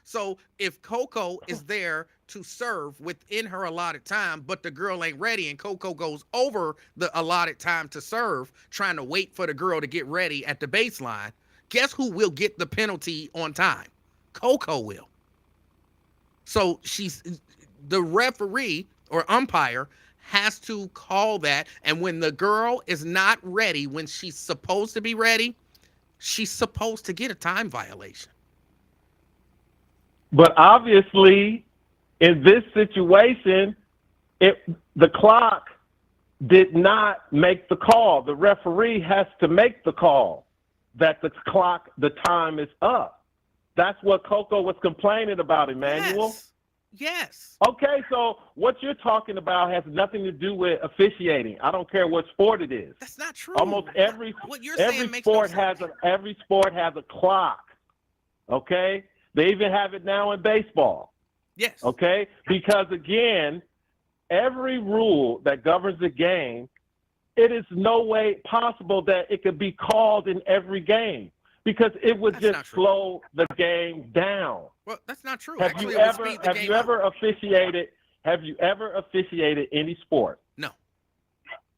So if Coco is there to serve within her allotted time, but the girl ain't ready and Coco goes over the allotted time to serve, trying to wait for the girl to get ready at the baseline, guess who will get the penalty on time? Coco will. So the referee or umpire has to call that. And when the girl is not ready, when she's supposed to be ready, she's supposed to get a time violation. But obviously, in this situation, the clock did not make the call. The referee has to make the call that the time is up. That's what Coco was complaining about, Emanuel. Yes. Okay, so what you're talking about has nothing to do with officiating. I don't care what sport it is. That's not true. Almost every sport has a clock. Okay? They even have it now in baseball. Yes. Okay? Because, again, every rule that governs the game, it is no way possible that it could be called in every game because it would just slow the game down. Well, that's not true. Have you ever officiated any sport? No.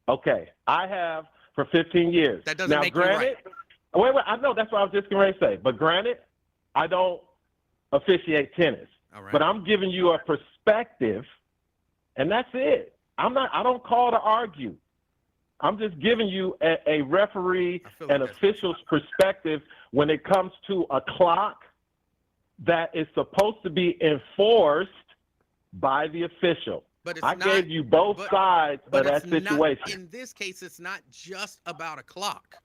Okay. I have for 15 years. That doesn't make you right. Wait, I know that's what I was just going to say. But granted, I don't officiate tennis. All right. But I'm giving you a perspective, and that's it. I don't call to argue. I'm just giving you a referee and official's perspective when it comes to a clock that is supposed to be enforced by the official. But it's I not, gave you both but- sides but of that it's not, situation. in this case, it's not just about a clock.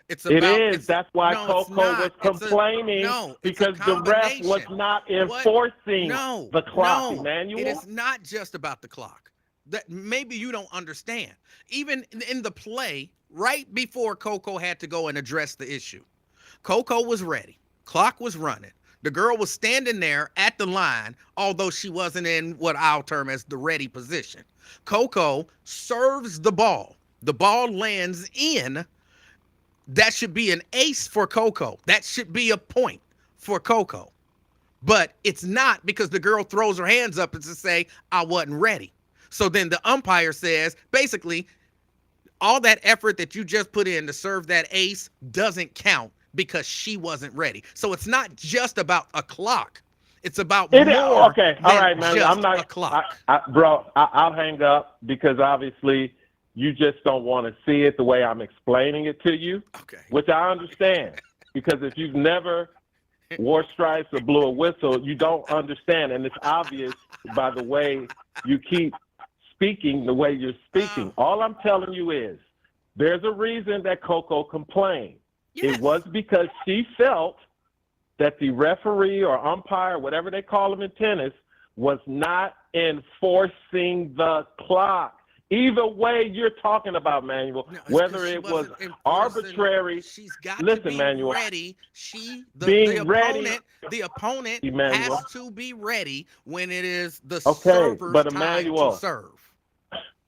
It's It about, is. That's why no, it's Coco not. was It's complaining it's a because the ref was combination. not What? enforcing No, the clock, no, Emanuel. it is not just about the clock. That maybe you don't understand. Even in the play, right before Coco had to go and address the issue, Coco was ready. Clock was running. The girl was standing there at the line, although she wasn't in what I'll term as the ready position. Coco serves the ball. The ball lands in. That should be an ace for Coco. That should be a point for Coco. But it's not, because the girl throws her hands up and to say, I wasn't ready. So then the umpire says, basically, all that effort that you just put in to serve that ace doesn't count because she wasn't ready. So it's not just about a clock. It's about more okay. than All right, man. just I'm not a clock. I'll hang up because obviously you just don't want to see it the way I'm explaining it to you, Okay. which I understand. Because if you've never wore stripes or blew a whistle, you don't understand. And it's obvious by the way you keep speaking the way you're speaking. All I'm telling you is there's a reason that Coco complained. Yes. It was because she felt that the referee or umpire, whatever they call them in tennis, was not enforcing the clock. Either way you're talking about, Manuel, No, it's whether 'cause she it was wasn't enforcing- arbitrary. She's got Listen, to be Manuel, ready. being ready, The opponent Emanuel. has to be ready when it is the Okay, server's but time Emanuel, to serve.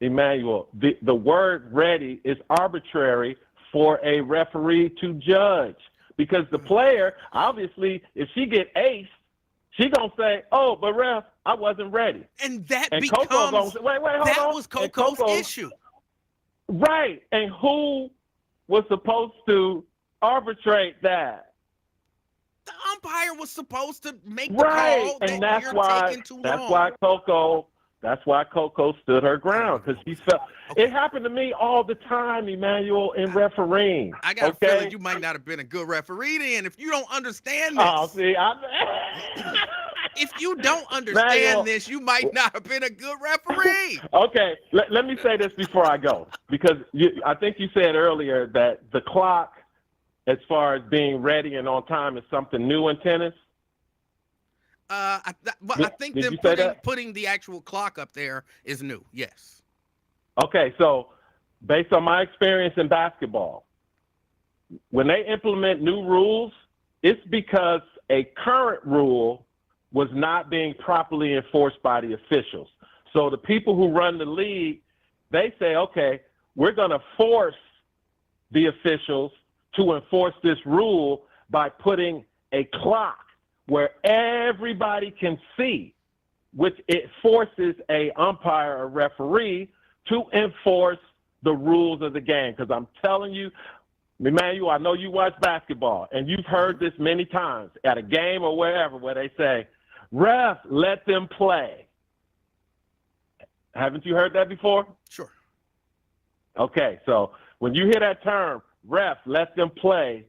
Emmanuel, the word ready is arbitrary for a referee to judge, because the player, obviously, if she get aced, she going to say, oh, but ref, I wasn't ready. And that And becomes, Coco gonna say, wait, hold that on. was And Coco's Coco- issue. Right. And who was supposed to arbitrate that? The umpire was supposed to make the Right. call And that you're taking too long. That's why Coco stood her ground, because she felt Okay. it happened to me all the time, Emmanuel, in refereeing. I got a okay? feeling you might not have been a good referee then if you don't understand this. Oh, see, If you don't understand Manuel- this, you might not have been a good referee. Okay, let me say this before I go, because I think you said earlier that the clock, as far as being ready and on time, is something new in tennis. I think Did them you say that? putting the actual clock up there is new. Yes. Okay, so based on my experience in basketball, when they implement new rules, it's because a current rule was not being properly enforced by the officials. So the people who run the league, they say, okay, we're going to force the officials to enforce this rule by putting a clock where everybody can see, which it forces a umpire or referee to enforce the rules of the game. Because I'm telling you, Emmanuel, I know you watch basketball, and you've heard this many times at a game or wherever, where they say, ref, let them play. Haven't you heard that before? Sure. Okay, so when you hear that term, ref, let them play,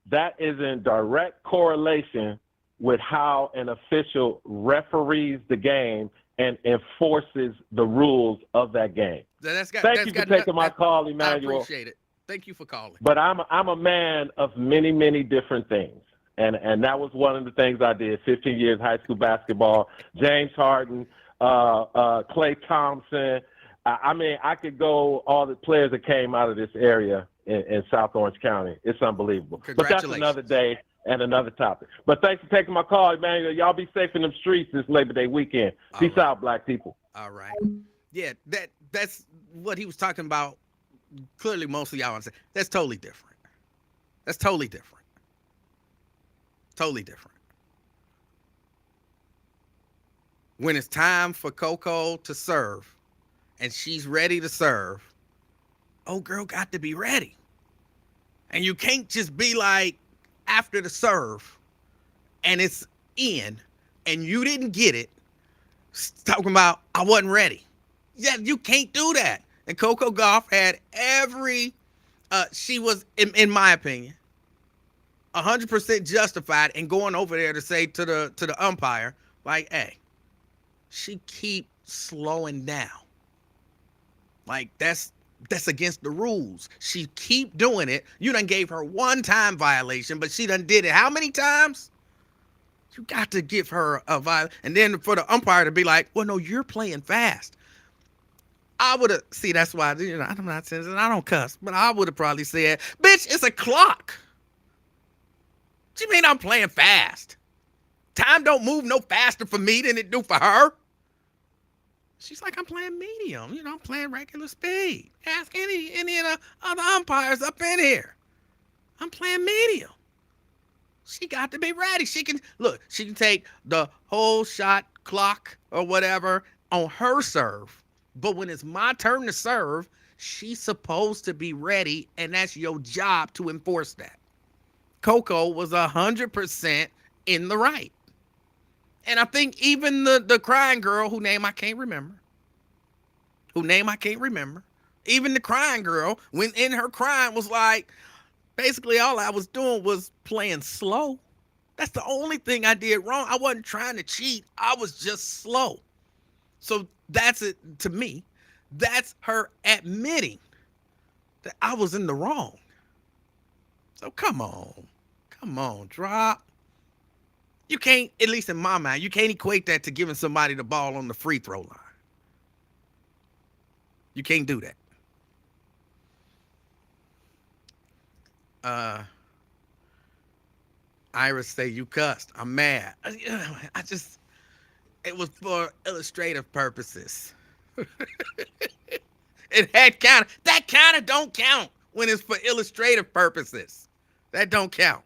that is in direct correlation with how an official referees the game and enforces the rules of that game. Thank you for taking my call, Emmanuel. I appreciate it. Thank you for calling. But I'm a man of many, many different things. And that was one of the things I did, 15 years high school basketball, James Harden, Klay Thompson. I mean, I could go all the players that came out of this area in South Orange County. It's unbelievable. But that's another day and another topic. But thanks for taking my call, Emmanuel. Y'all be safe in them streets this Labor Day weekend. Peace out, black people. All right. Yeah, that's what he was talking about. Clearly, most of y'all understand. That's totally different. That's totally different. Totally different. When it's time for Coco to serve and she's ready to serve, old girl got to be ready. And you can't just be like, after the serve and it's in and you didn't get it, talking about, I wasn't ready. Yeah, you can't do that. And Coco Gauff had she was, in my opinion, 100% justified in going over there to say to the umpire, like, hey, she keep slowing down. Like that's against the rules. She keep doing it. You done gave her one time violation, but she done did it how many times? You got to give her a violation. And then for the umpire to be like, well, no, you're playing fast. I would have, see, that's why, I'm not saying, I don't cuss, but I would have probably said, bitch, it's a clock. What you mean I'm playing fast? Time don't move no faster for me than it do for her. She's like, I'm playing medium. I'm playing regular speed. Ask any of the other umpires up in here. I'm playing medium. She got to be ready. She can take the whole shot clock or whatever on her serve. But when it's my turn to serve, she's supposed to be ready, and that's your job to enforce that. Coco was 100% in the right. And I think even the crying girl, whose name I can't remember, even the crying girl, when in her crying, was like, basically all I was doing was playing slow. That's the only thing I did wrong. I wasn't trying to cheat. I was just slow. So that's it to me. That's her admitting that I was in the wrong. So come on, drop. You can't, at least in my mind, you can't equate that to giving somebody the ball on the free throw line. You can't do that. Iris say you cussed. I'm mad. It was for illustrative purposes. That kind of don't count when it's for illustrative purposes. That don't count.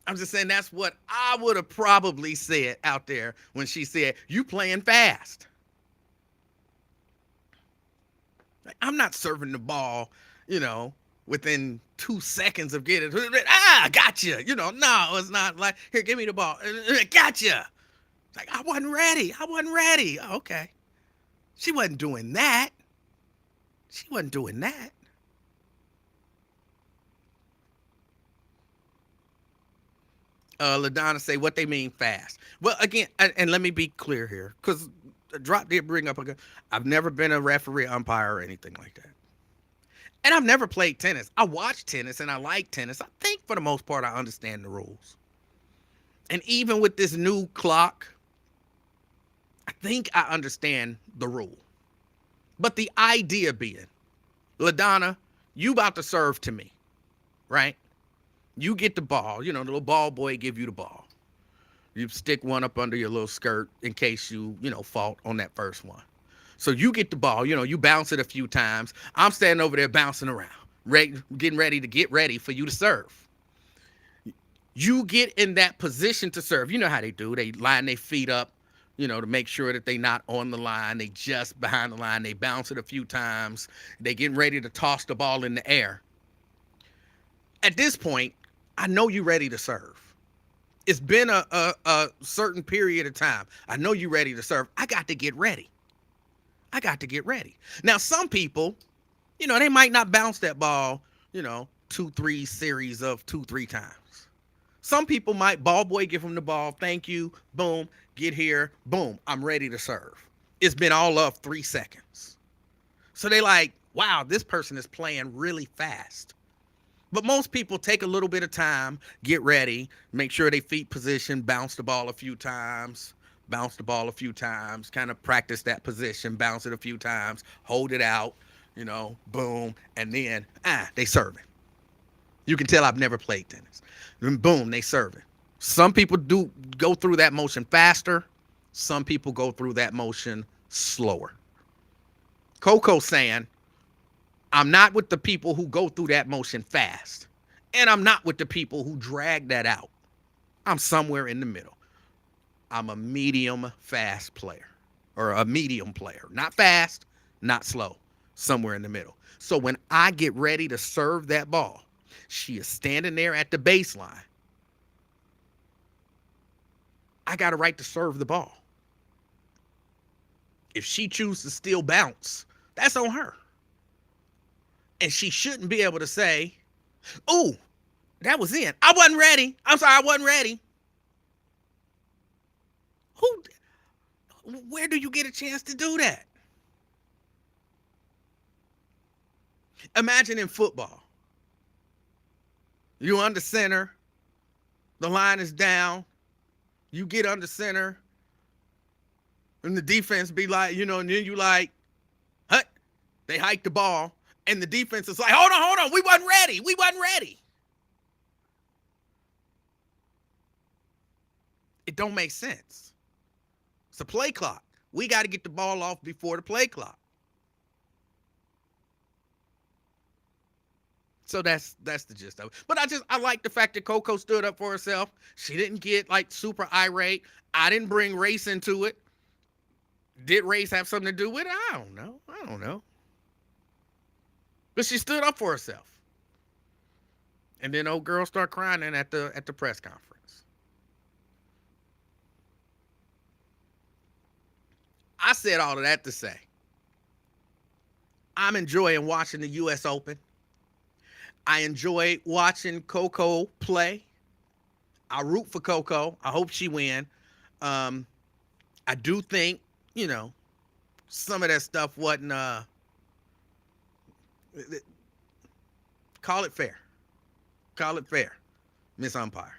I'm just saying that's what I would have probably said out there when she said, you playing fast. Like, I'm not serving the ball, within 2 seconds of getting it. Gotcha. No, it's not like, here, give me the ball. Gotcha. Like, I wasn't ready. Oh, okay. She wasn't doing that. LaDonna say what they mean fast. Well, again, and let me be clear here, because Drop did bring up I've never been a referee, umpire, or anything like that. And I've never played tennis. I watch tennis and I like tennis. I think for the most part I understand the rules. And even with this new clock, I think I understand the rule. But the idea being, LaDonna, you about to serve to me, right? You get the ball, the little ball boy give you the ball. You stick one up under your little skirt in case you, fault on that first one. So you get the ball, you bounce it a few times. I'm standing over there bouncing around, getting ready to get ready for you to serve. You get in that position to serve. You know how they do. They line their feet up, to make sure that they're not on the line. They just behind the line. They bounce it a few times. They getting ready to toss the ball in the air. At this point, I know you're ready to serve. It's been a certain period of time. I know you're ready to serve. I got to get ready. Now, some people, they might not bounce that ball, 2-3 series of 2-3 times. Some people might, ball boy, give them the ball. Thank you. Boom. Get here. Boom. I'm ready to serve. It's been all of 3 seconds. So they like, wow, this person is playing really fast. But most people take a little bit of time, get ready, make sure they feet position, bounce the ball a few times, kind of practice that position, bounce it a few times, hold it out, boom, and then, they serving. You can tell I've never played tennis. Then boom, they serving. Some people do go through that motion faster. Some people go through that motion slower. Coco saying, I'm not with the people who go through that motion fast. And I'm not with the people who drag that out. I'm somewhere in the middle. I'm a medium fast player. Or a medium player. Not fast, not slow. Somewhere in the middle. So when I get ready to serve that ball, she is standing there at the baseline. I got a right to serve the ball. If she chooses to still bounce, that's on her. And she shouldn't be able to say, ooh, that was in. I wasn't ready. I'm sorry, I wasn't ready. Where do you get a chance to do that? Imagine in football. You under center, the line is down, you get under center, and the defense be like, and then you like, huh? They hike the ball, and the defense is like, hold on, we wasn't ready. It don't make sense. It's a play clock. We got to get the ball off before the play clock. So that's the gist of it. But I like the fact that Coco stood up for herself. She didn't get like super irate. I didn't bring race into it. Did race have something to do with it? I don't know. But she stood up for herself. And then old girl started crying at the press conference. I said all of that to say I'm enjoying watching the U.S. Open. I enjoy watching Coco play. I root for Coco. I hope she win. I do think, some of that stuff wasn't, call it fair. Call it fair, Miss Umpire.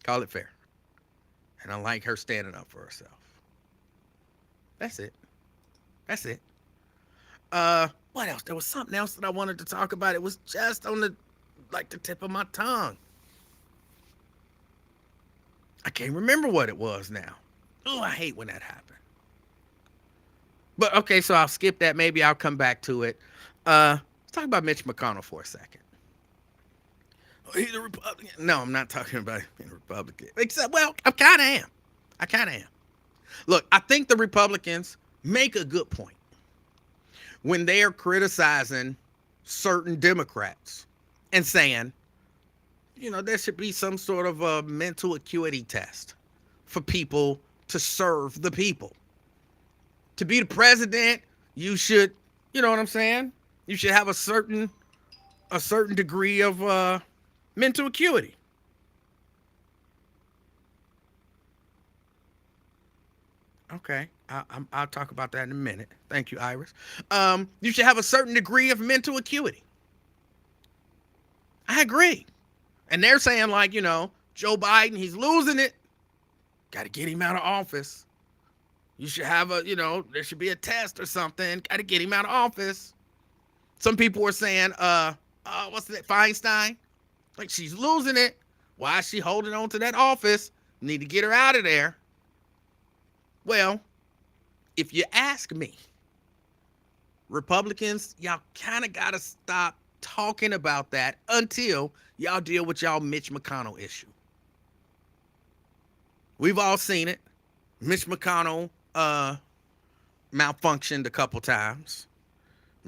Call it fair. And I like her standing up for herself. That's it. What else? There was something else that I wanted to talk about. It was just on the tip of my tongue. I can't remember what it was now. Oh, I hate when that happens. But okay, so I'll skip that. Maybe I'll come back to it. Let's talk about Mitch McConnell for a second. Oh, he's a Republican. No, I'm not talking about being a Republican. Except, well, I kind of am. Look, I think the Republicans make a good point when they are criticizing certain Democrats and saying, there should be some sort of a mental acuity test for people to serve the people. To be the president, you should, you know what I'm saying? You should have a certain degree of mental acuity. Okay, I'll talk about that in a minute. Thank you, Iris. You should have a certain degree of mental acuity. I agree. And they're saying Joe Biden, he's losing it. Got to get him out of office. You should have there should be a test or something. Got to get him out of office. Some people were saying, what's that, Feinstein? Like, she's losing it. Why is she holding on to that office? Need to get her out of there. Well, if you ask me, Republicans, y'all kind of got to stop talking about that until y'all deal with y'all Mitch McConnell issue. We've all seen it. Mitch McConnell malfunctioned a couple times. I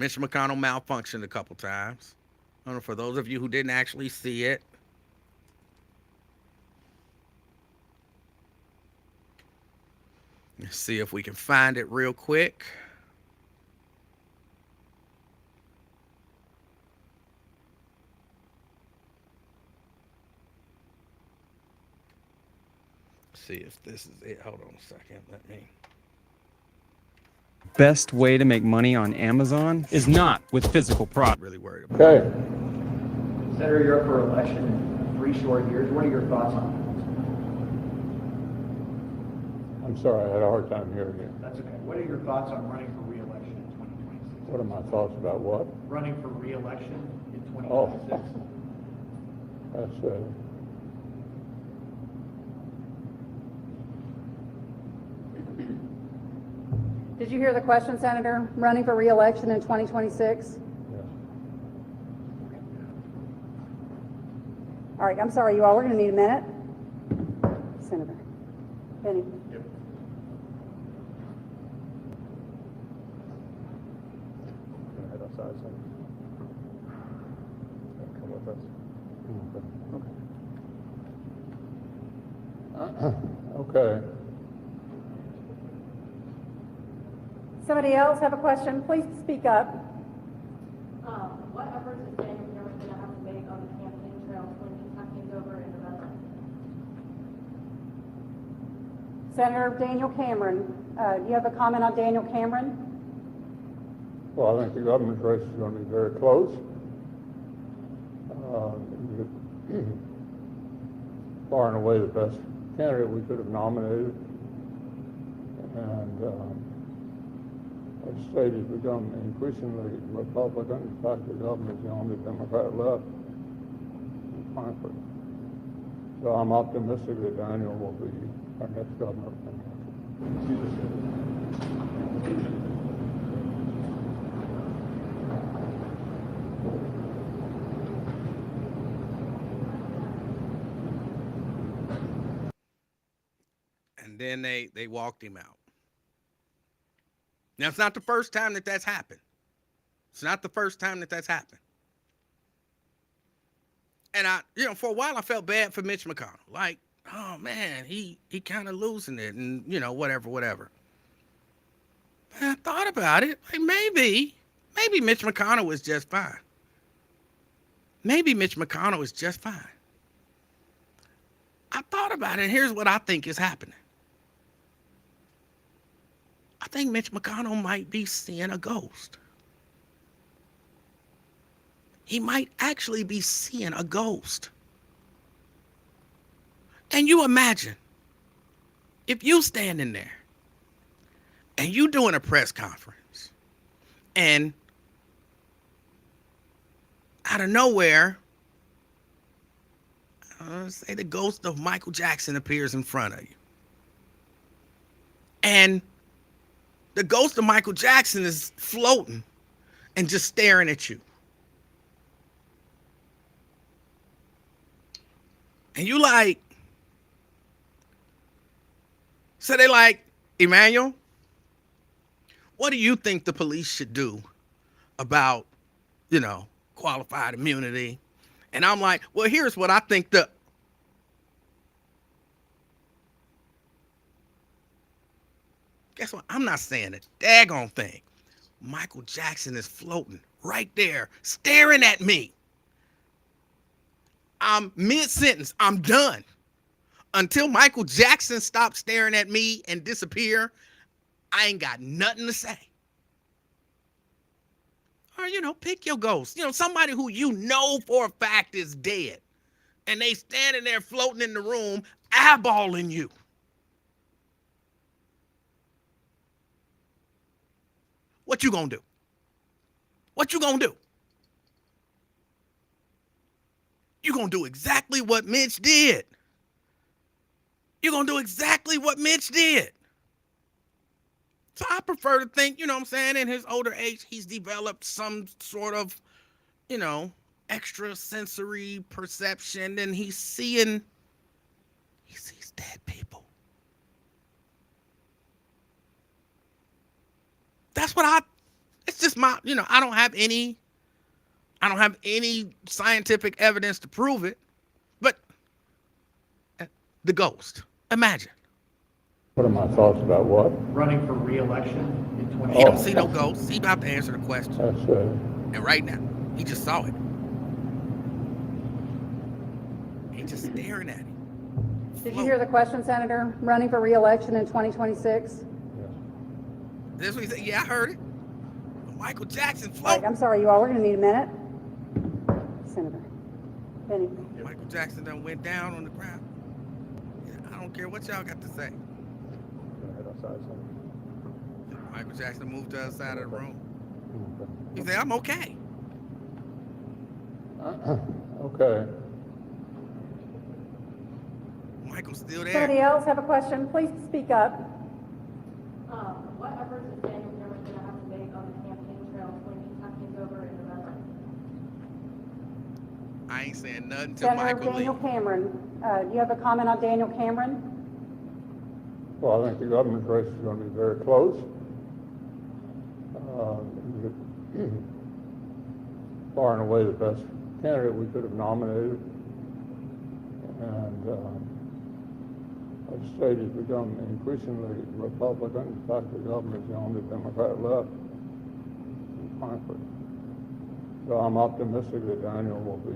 don't know, for those of you who didn't actually see it. Let's see if we can find it real quick. See if this is it. Hold on a second. Let me. Best way to make money on Amazon is not with physical product. Really worried about. Okay. Senator, you're up for election in 3 short years. What are your thoughts on I'm sorry, I had a hard time hearing you. that? That's okay. What are your thoughts on running for re-election in 2026? What are my thoughts about what? Running for re-election in 2026. That's Did you hear the question, Senator? Running for re-election in 2026? yes. All right, I'm sorry, you all. We're going to need a minute. Senator Benny. Yep. Can I head outside, Senator? Come with us. Okay. Okay. Somebody else have a question? Please speak up. What efforts is Daniel Cameron going to have to make on the campaign trail when Kentucky is over in November? Senator Daniel Cameron, do you have a comment on Daniel Cameron? Well, I think the governor's race is going to be very close. Far and away the best candidate we could have nominated. And the state has become increasingly Republican. In fact, the governor is the only Democrat left, frankly. So I'm optimistic that Daniel will be our next governor. And then they walked him out. Now, it's not the first time that that's happened. It's not the first time that that's happened. And for a while I felt bad for Mitch McConnell. Like, oh man, he kind of losing it, and whatever. But I thought about it. Like maybe Mitch McConnell is just fine. Maybe Mitch McConnell is just fine. I thought about it, and here's what I think is happening. I think Mitch McConnell might be seeing a ghost. He might actually be seeing a ghost. And you imagine if you standing there and you doing a press conference and out of nowhere, say the ghost of Michael Jackson appears in front of you. And the ghost of Michael Jackson is floating and just staring at you. And you like, so they like, Emanuel, what do you think the police should do about, qualified immunity? And I'm like, well, here's what I think guess what? I'm not saying a daggone thing. Michael Jackson is floating right there, staring at me. I'm mid-sentence. I'm done. Until Michael Jackson stops staring at me and disappear, I ain't got nothing to say. Or, pick your ghost. Somebody who for a fact is dead. And they standing there floating in the room, eyeballing you. What you gonna do? What you gonna do? You're going to do exactly what Mitch did. You're going to do exactly what Mitch did. So I prefer to think, in his older age, he's developed some sort of, extra sensory perception, and he sees dead people. That's what it's just my, I don't have any scientific evidence to prove it, but the ghost. Imagine. What are my thoughts about what? Running for re-election in 2020. He don't see no ghosts. He about to answer the question. That's And right now, he just saw it. He's just staring at him. Did you hear the question, Senator? Running for re-election in 2026? This what he said. Yeah, I heard it. Michael Jackson Right, floating. I'm sorry, you all. We're going to need a minute. Senator Benny. Michael Jackson done went down on the ground. Yeah, I don't care what y'all got to say. Michael Jackson moved to the other side of the room. He said, I'm okay. Okay. Michael's still there. Somebody else have a question? Please speak up. What efforts is Daniel Cameron going to have to make on the campaign trail when he takes over in November? I ain't saying nothing to Senator Michael Daniel Lee. Cameron, do you have a comment on Daniel Cameron? Well, I think the governor's race is going to be very close. Far and away the best candidate we could have nominated. And the state has become increasingly Republican. In fact, the governor is the only Democrat left, frankly. So I'm optimistic that Daniel will be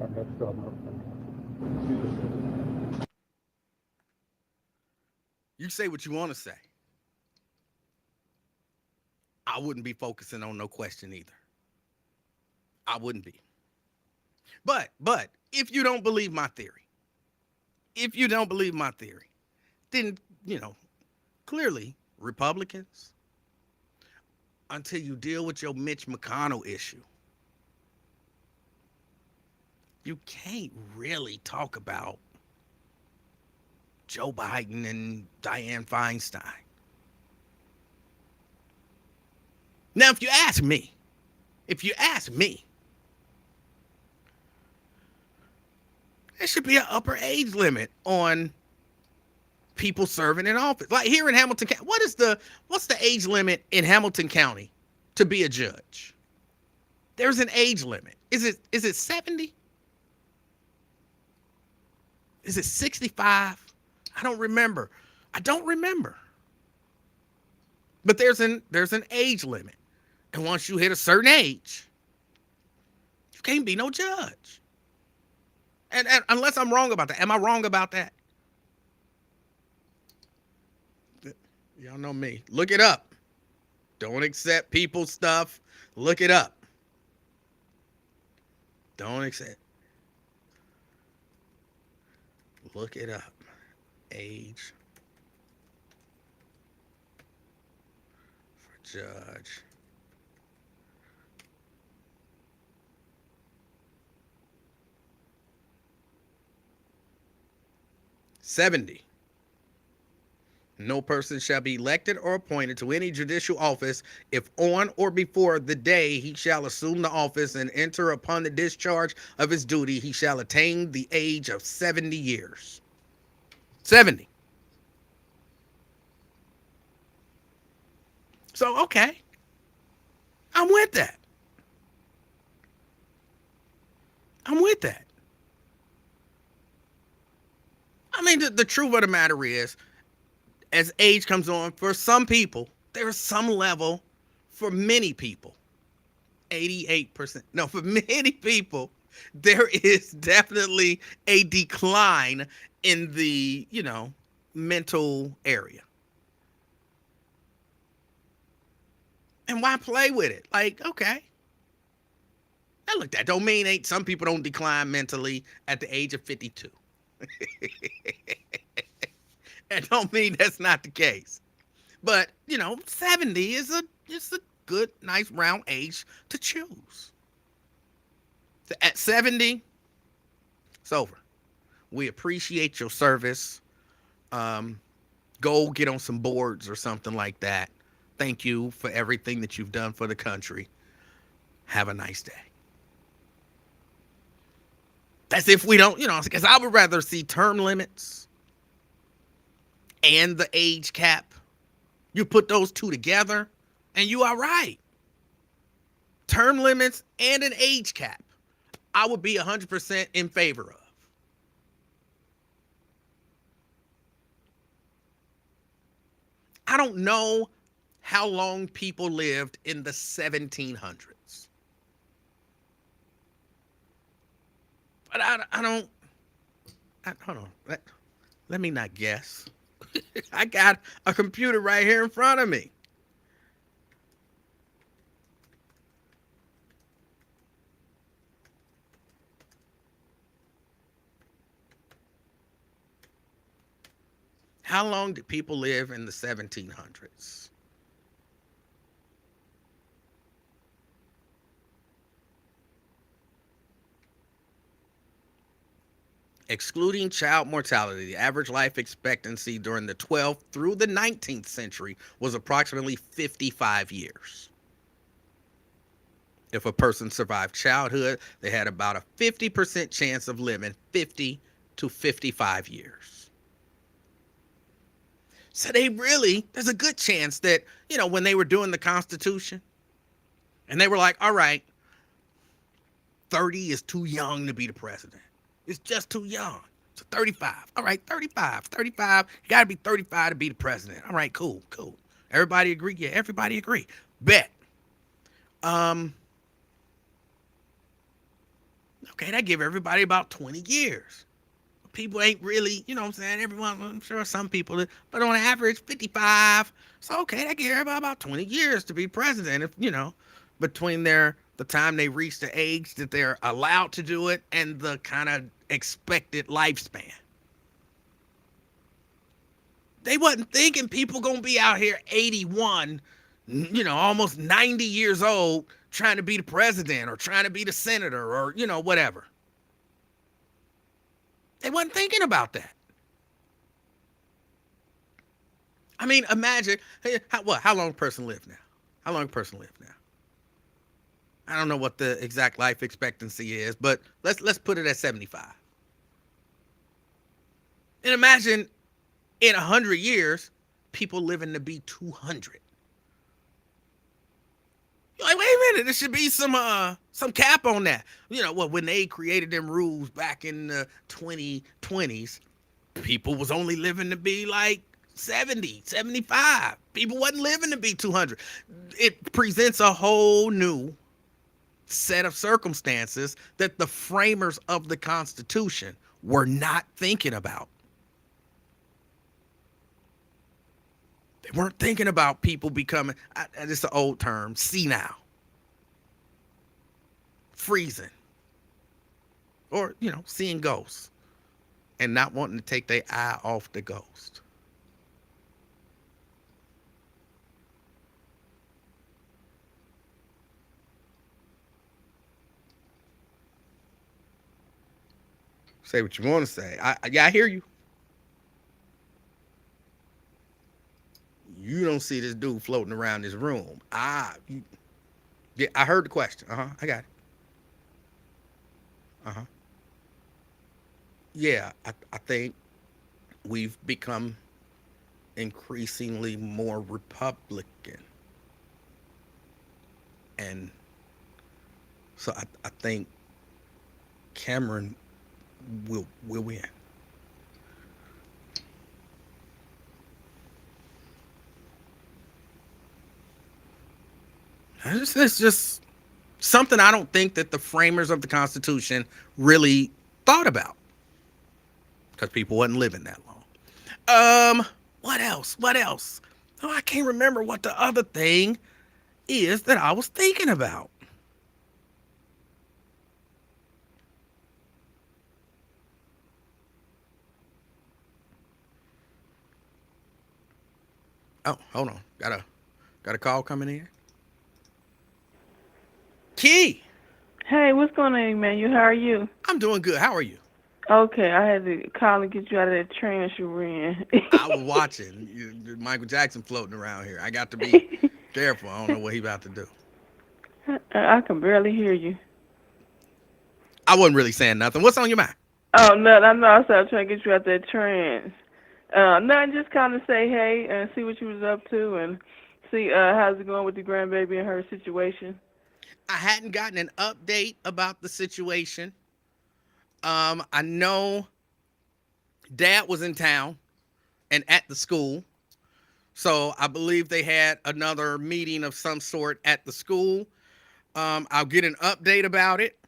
our next governor. You say what you want to say. I wouldn't be focusing on no question either. I wouldn't be. But if you don't believe my theory, then, clearly Republicans, until you deal with your Mitch McConnell issue, you can't really talk about Joe Biden and Dianne Feinstein. Now, if you ask me, there should be an upper age limit on people serving in office. Like here in Hamilton County, what's the age limit in Hamilton County to be a judge? There's an age limit. Is it 70? Is it 65? I don't remember. But there's an age limit. And once you hit a certain age, you can't be no judge. And unless I'm wrong about that. Am I wrong about that? Y'all know me. Look it up. Don't accept people's stuff. Look it up. Don't accept. Look it up. Age for judge. $70. No person shall be elected or appointed to any judicial office if on or before the day he shall assume the office and enter upon the discharge of his duty, he shall attain the age of 70 years. 70. So, okay. I'm with that. I mean, the truth of the matter is, as age comes on, for some people, there is some level, for many people, 88%. No, for many people, there is definitely a decline in the, mental area. And why play with it? Like, okay. Now look, that don't mean some people don't decline mentally at the age of 52. That don't mean that's not the case. But, 70 is a good, nice, round age to choose. At 70, it's over. We appreciate your service. Go get on some boards or something like that. Thank you for everything that you've done for the country. Have a nice day. That's if we don't, because I would rather see term limits and the age cap. You put those two together and you are right. Term limits and an age cap, I would be 100% in favor of. I don't know how long people lived in the 1700s. But hold on. Let me not guess. I got a computer right here in front of me. How long did people live in the 1700s? Excluding child mortality, the average life expectancy during the 12th through the 19th century was approximately 55 years. If a person survived childhood, they had about a 50% chance of living 50 to 55 years. So there's a good chance that, when they were doing the Constitution, and they were like, all right, 30 is too young to be the president. It's just too young. So 35. All right, 35. You got to be 35 to be the president. All right, cool. Everybody agree? Yeah, everybody agree. Bet. Okay, that give everybody about 20 years. people ain't really, you know what I'm saying? Everyone, I'm sure some people, but on average, 55. So, okay, that give everybody about 20 years to be president, if, you know, between the time they reach the age that they're allowed to do it and the kind of expected lifespan. They wasn't thinking people gonna be out here 81, you know, almost 90 years old trying to be the president or trying to be the senator or, you know, whatever. They wasn't thinking about that. I mean, imagine, how long a person live now? How long a person live now? I don't know what the exact life expectancy is, but let's put it at 75. And imagine in 100 years, people living to be 200. You're like, wait a minute, there should be some cap on that. You know, well, when they created them rules back in the 2020s, people was only living to be like 70, 75. People wasn't living to be 200. It presents a whole new set of circumstances that the framers of the Constitution were not thinking about. They weren't thinking about people becoming, this is an old term, senile, freezing, or, you know, seeing ghosts and not wanting to take their eye off the ghost. Say what you want to say. I hear you. You don't see this dude floating around this room. Yeah, I heard the question. I got it. Yeah, I think we've become increasingly more Republican. And so I think Cameron will win. It's just something I don't think that the framers of the Constitution really thought about, because people wasn't living that long. What else? Oh, I can't remember what the other thing is that I was thinking about. Oh, hold on. Got a call coming in. Key. Hey, what's going on, Emanuel? How are you? I'm doing good. How are you? Okay, I had to call and get you out of that trance you were in. I was watching Michael Jackson floating around here. I got to be careful. I don't know what he about to do. I can barely hear you. I wasn't really saying nothing. What's on your mind? Oh, no, I know. I was trying to get you out that trance. Nothing, just kind of say hey and see what you was up to and see how's it going with the grandbaby and her situation. I hadn't gotten an update about the situation. I know Dad was in town and at the school. So I believe they had another meeting of some sort at the school. I'll get an update about it.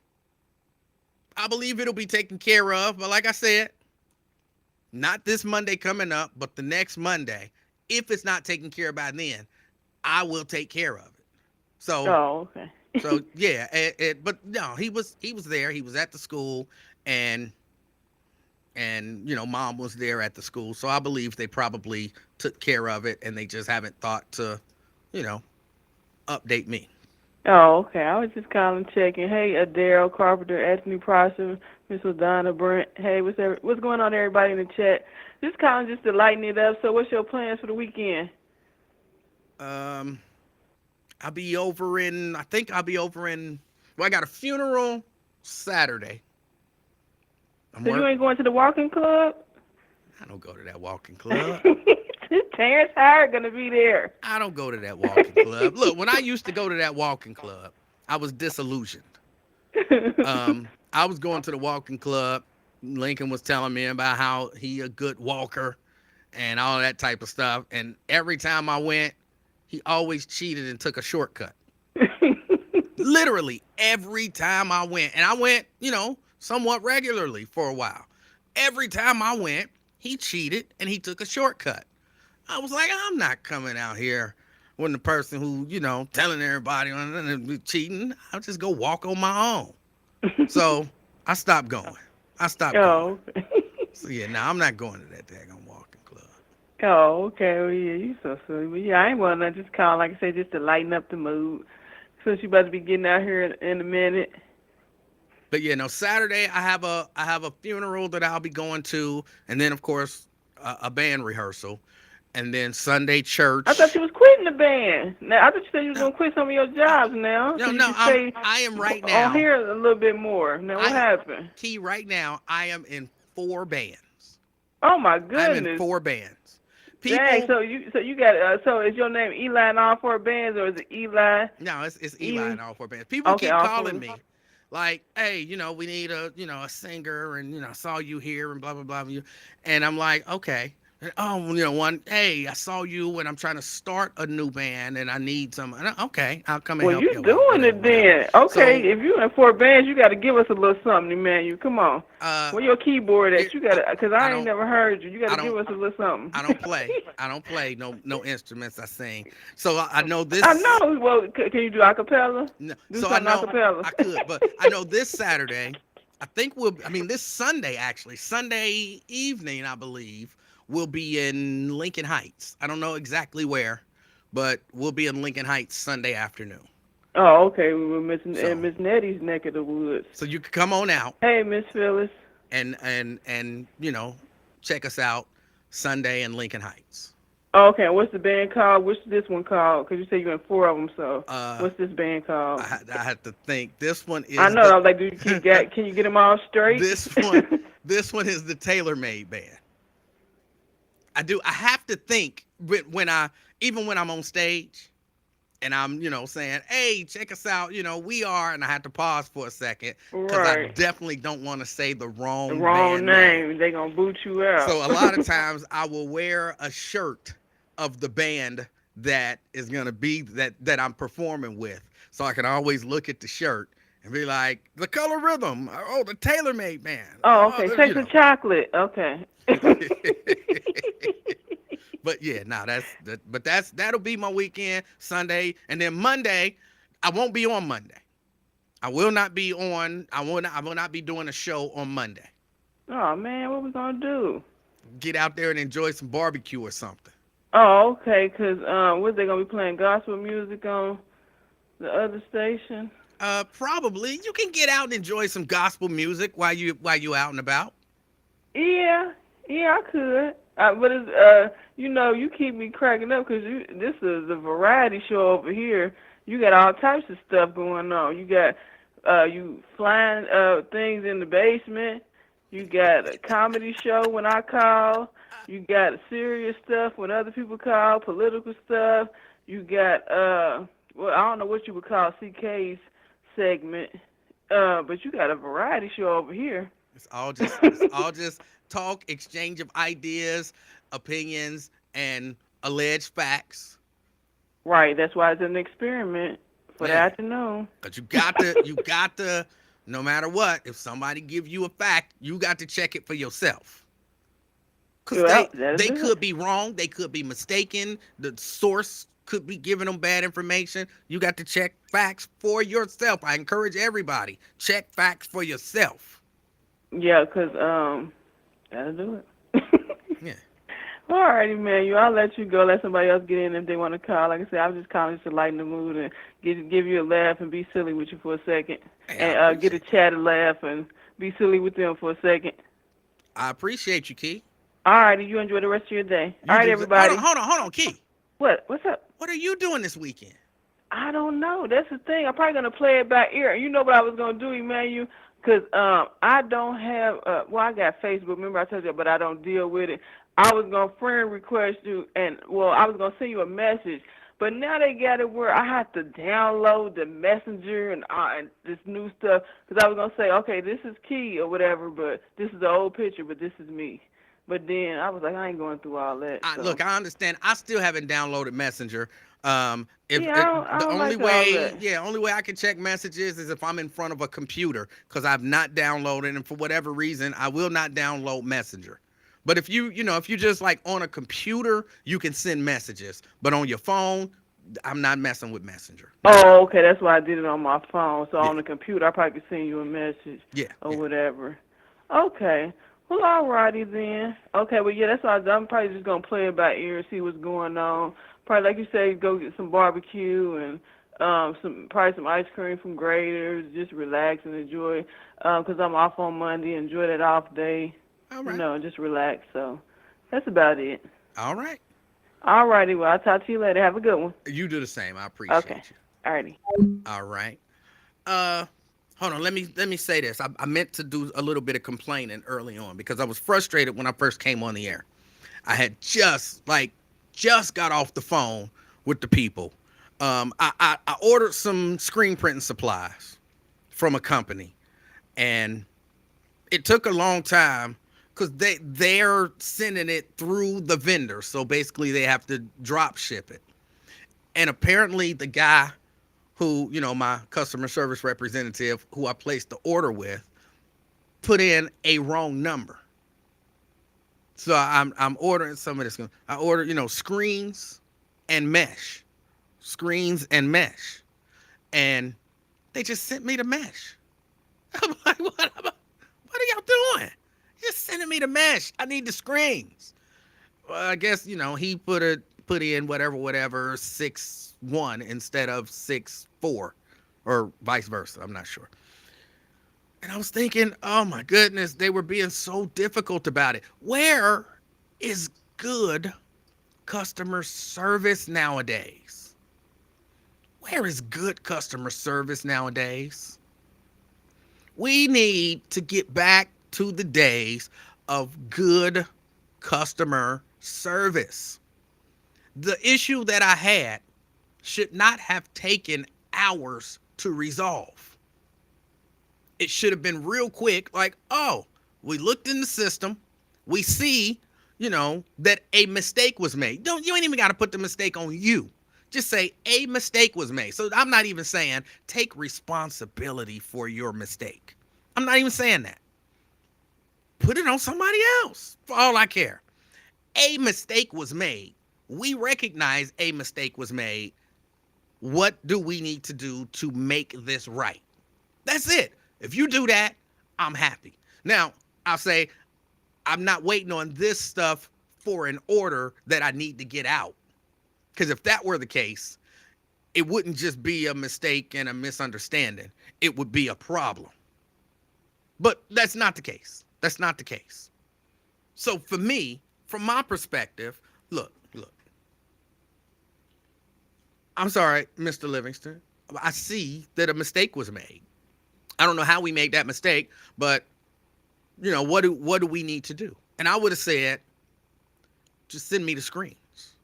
I believe it'll be taken care of. But like I said, not this Monday coming up, but the next Monday. If it's not taken care of by then, I will take care of it. So, okay. So yeah, but no, he was there. He was at the school, and you know, Mom was there at the school. So I believe they probably took care of it, and they just haven't thought to, you know, update me. Oh, okay. I was just calling, checking. Hey, Daryl Carpenter, Anthony Prosser, Miss Donna Brent. Hey, what's going on, everybody in the chat? Just calling just to lighten it up. So, what's your plans for the weekend? I'll be over in. Well, I got a funeral Saturday. So you ain't going to the walking club? I don't go to that walking club. Terrence Howard gonna be there. I don't go to that walking club. Look, when I used to go to that walking club, I was disillusioned. I was going to the walking club. Lincoln was telling me about how he a good walker and all that type of stuff. And every time I went, he always cheated and took a shortcut. Literally every time I went. And I went, you know, somewhat regularly for a while. every time I went, he cheated and he took a shortcut. I was like, I'm not coming out here with the person who, telling everybody cheating. I'll just go walk on my own. So I stopped going. Oh, okay. So yeah, now I'm not going to that daggone walking club. Oh, okay. Well, yeah, you so silly. But yeah, I ain't want to just call, like I said, just to lighten up the mood. Since you about to be getting out here in a minute. But yeah, no, Saturday I have a funeral that I'll be going to, and then of course a band rehearsal, and then Sunday church. I thought you was quitting the band. Now I thought you said you was gonna quit some of your jobs now. No, I am right now. On here a little bit more. Now what happened? Key, right now I am in 4 bands. Oh my goodness. I'm in 4 bands. People, dang, so you got so is your name Eli in all 4 bands, or is it Eli? No, it's Eli in all 4 bands. People keep calling me. Like, hey, we need a singer, and I saw you here, and blah blah blah. And I'm like, okay. And, hey, I saw you when I'm trying to start a new band, and I need some. Okay, I'll come and help you. Well, you doing it then. Okay, so, if you're in 4 bands, you got to give us a little something, Emanuel. Come on. Where your keyboard at? You got to, because I ain't never heard you. You got to give us a little something. I don't play no instruments. I sing. So I know this. I know. Well, can you do acapella? No. Do so something acapella. I could, but I know this Saturday. I think this Sunday actually, Sunday evening, I believe. We'll be in Lincoln Heights. I don't know exactly where, but we'll be in Lincoln Heights Sunday afternoon. Oh, okay. We were Miss Nettie's neck of the woods. So you can come on out. Hey, Miss Phyllis. And check us out Sunday in Lincoln Heights. Oh, okay. What's the band called? What's this one called? Because you say you're in 4 of them. So what's this band called? I have to think. This one is. I know. I was like, can you get them all straight? This one is the Tailor Made Band. I have to think when I'm on stage and I'm, saying, hey, check us out, we are, and I have to pause for a second because I definitely don't want to say the wrong name. They're going to boot you out. So a lot of times I will wear a shirt of the band that is going to be that I'm performing with. So I can always look at the shirt and be like, the Color Rhythm. Oh, the Tailor Made Band. Oh, okay. Sex and Chocolate. Okay. But yeah, that'll be my weekend, Sunday, and then Monday, I won't be on Monday. I will not be doing a show on Monday. Oh man, what we gonna do? Get out there and enjoy some barbecue or something. Oh, okay, cause what they gonna be playing gospel music on the other station? Probably. You can get out and enjoy some gospel music while you out and about. Yeah, I could. But it's, you keep me cracking up because this is a variety show over here. You got all types of stuff going on. You got you flying things in the basement. You got a comedy show when I call. You got serious stuff when other people call, political stuff. You got, I don't know what you would call CK's segment, but you got a variety show over here. It's all just talk, exchange of ideas, opinions, and alleged facts. Right. That's why it's an experiment for the afternoon. But you got to, no matter what, if somebody gives you a fact, you got to check it for yourself. Because they could be wrong. They could be mistaken. The source could be giving them bad information. You got to check facts for yourself. I encourage everybody, check facts for yourself. Yeah, because that'll do it. Yeah. All righty, man. I'll let you go. Let somebody else get in if they want to call. Like I said, I'm just calling just to lighten the mood and give you a laugh and be silly with you for a second. And get a chat and laugh and be silly with them for a second. I appreciate you, Key. All righty. You enjoy the rest of your day. All right, everybody. Hold on, Key. What? What's up? What are you doing this weekend? I don't know. That's the thing. I'm probably going to play it by ear. You know what I was going to do, Emanuel? Because I don't have, I got Facebook. Remember I told you, but I don't deal with it. I was going to friend request you, I was going to send you a message. But now they got it where I have to download the messenger and this new stuff. Because I was going to say, okay, this is Key or whatever, but this is the old picture, but this is me. But then I was like, I ain't going through all that. So. Look, I understand. I still haven't downloaded Messenger. If Yeah, I the don't only like all way, that. only way I can check messages is if I'm in front of a computer, because I've not downloaded, and for whatever reason, I will not download Messenger. But if if you just like on a computer, you can send messages. But on your phone, I'm not messing with Messenger. Oh, okay. That's why I did it on my phone. So Yeah. on the computer, I probably could send you a message Yeah. or whatever. Okay. Well, alrighty then. Okay, well, yeah, that's all. I'm probably just going to play it by ear and see what's going on. Probably, like you say, go get some barbecue and probably some ice cream from Grader's, just relax and enjoy, because I'm off on Monday. Enjoy that off day. All right. And just relax. So that's about it. All right. Alrighty, well, I'll talk to you later. Have a good one. You do the same. I appreciate Okay. you. Alrighty. All right. Hold on. Let me say this. I meant to do a little bit of complaining early on because I was frustrated when I first came on the air. I had just got off the phone with the people. I ordered some screen printing supplies from a company, and it took a long time because they're sending it through the vendor. So basically they have to drop ship it. And apparently the guy who, my customer service representative who I placed the order with, put in a wrong number. So I'm ordering some of this. I ordered, screens and mesh. And they just sent me the mesh. I'm like, what are y'all doing? Just sending me the mesh. I need the screens. Well, I guess, he put in whatever 6'1" instead of 6'4", or vice versa. I'm not sure. And I was thinking, oh my goodness, they were being so difficult about it. Where is good customer service nowadays? Where is good customer service nowadays? We need to get back to the days of good customer service. The issue that I had should not have taken hours to resolve. It should have been real quick, like, oh, we looked in the system, we see, that a mistake was made. You ain't even got to put the mistake on you. Just say a mistake was made. So I'm not even saying take responsibility for your mistake. I'm not even saying that. Put it on somebody else, for all I care. A mistake was made. We recognize a mistake was made. What do we need to do to make this right? That's it. If you do that, I'm happy. Now, I'll say I'm not waiting on this stuff for an order that I need to get out. Because if that were the case, it wouldn't just be a mistake and a misunderstanding. It would be a problem. But that's not the case. That's not the case. So for me, from my perspective, look. I'm sorry, Mr. Livingston. I see that a mistake was made. I don't know how we made that mistake, but what do we need to do? And I would have said, just send me the screens.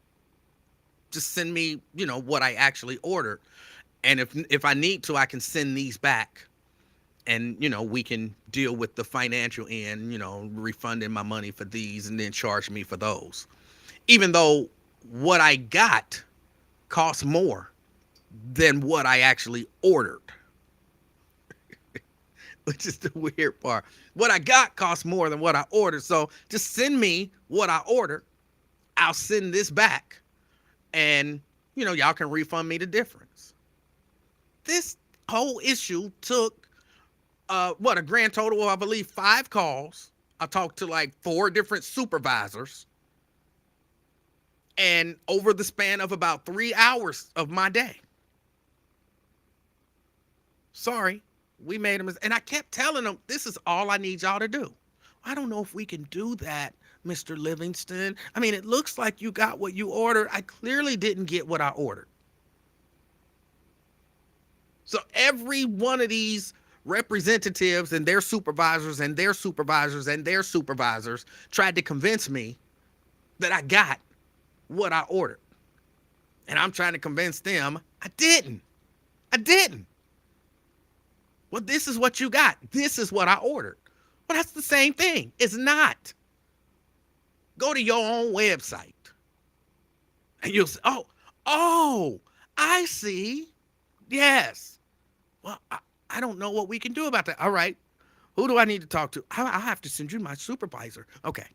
Just send me, what I actually ordered. And if I need to, I can send these back. And, we can deal with the financial end, refunding my money for these and then charge me for those. Even though what I got cost more than what I actually ordered. Which is the weird part. What I got cost more than what I ordered. So just send me what I ordered. I'll send this back. And, y'all can refund me the difference. This whole issue took, a grand total of, I believe, 5 calls. I talked to like 4 different supervisors. And over the span of about 3 hours of my day. Sorry, we made a mistake. And I kept telling them, this is all I need y'all to do. I don't know if we can do that, Mr. Livingston. I mean, it looks like you got what you ordered. I clearly didn't get what I ordered. So every one of these representatives and their supervisors and their supervisors and their supervisors tried to convince me that I got what I ordered. And I'm trying to convince them I didn't. Well, this is what you got. This is what I ordered. Well, that's the same thing. It's not. Go to your own website. And you'll say, oh, I see. Yes. Well, I don't know what we can do about that. All right. Who do I need to talk to? I have to send you my supervisor. Okay.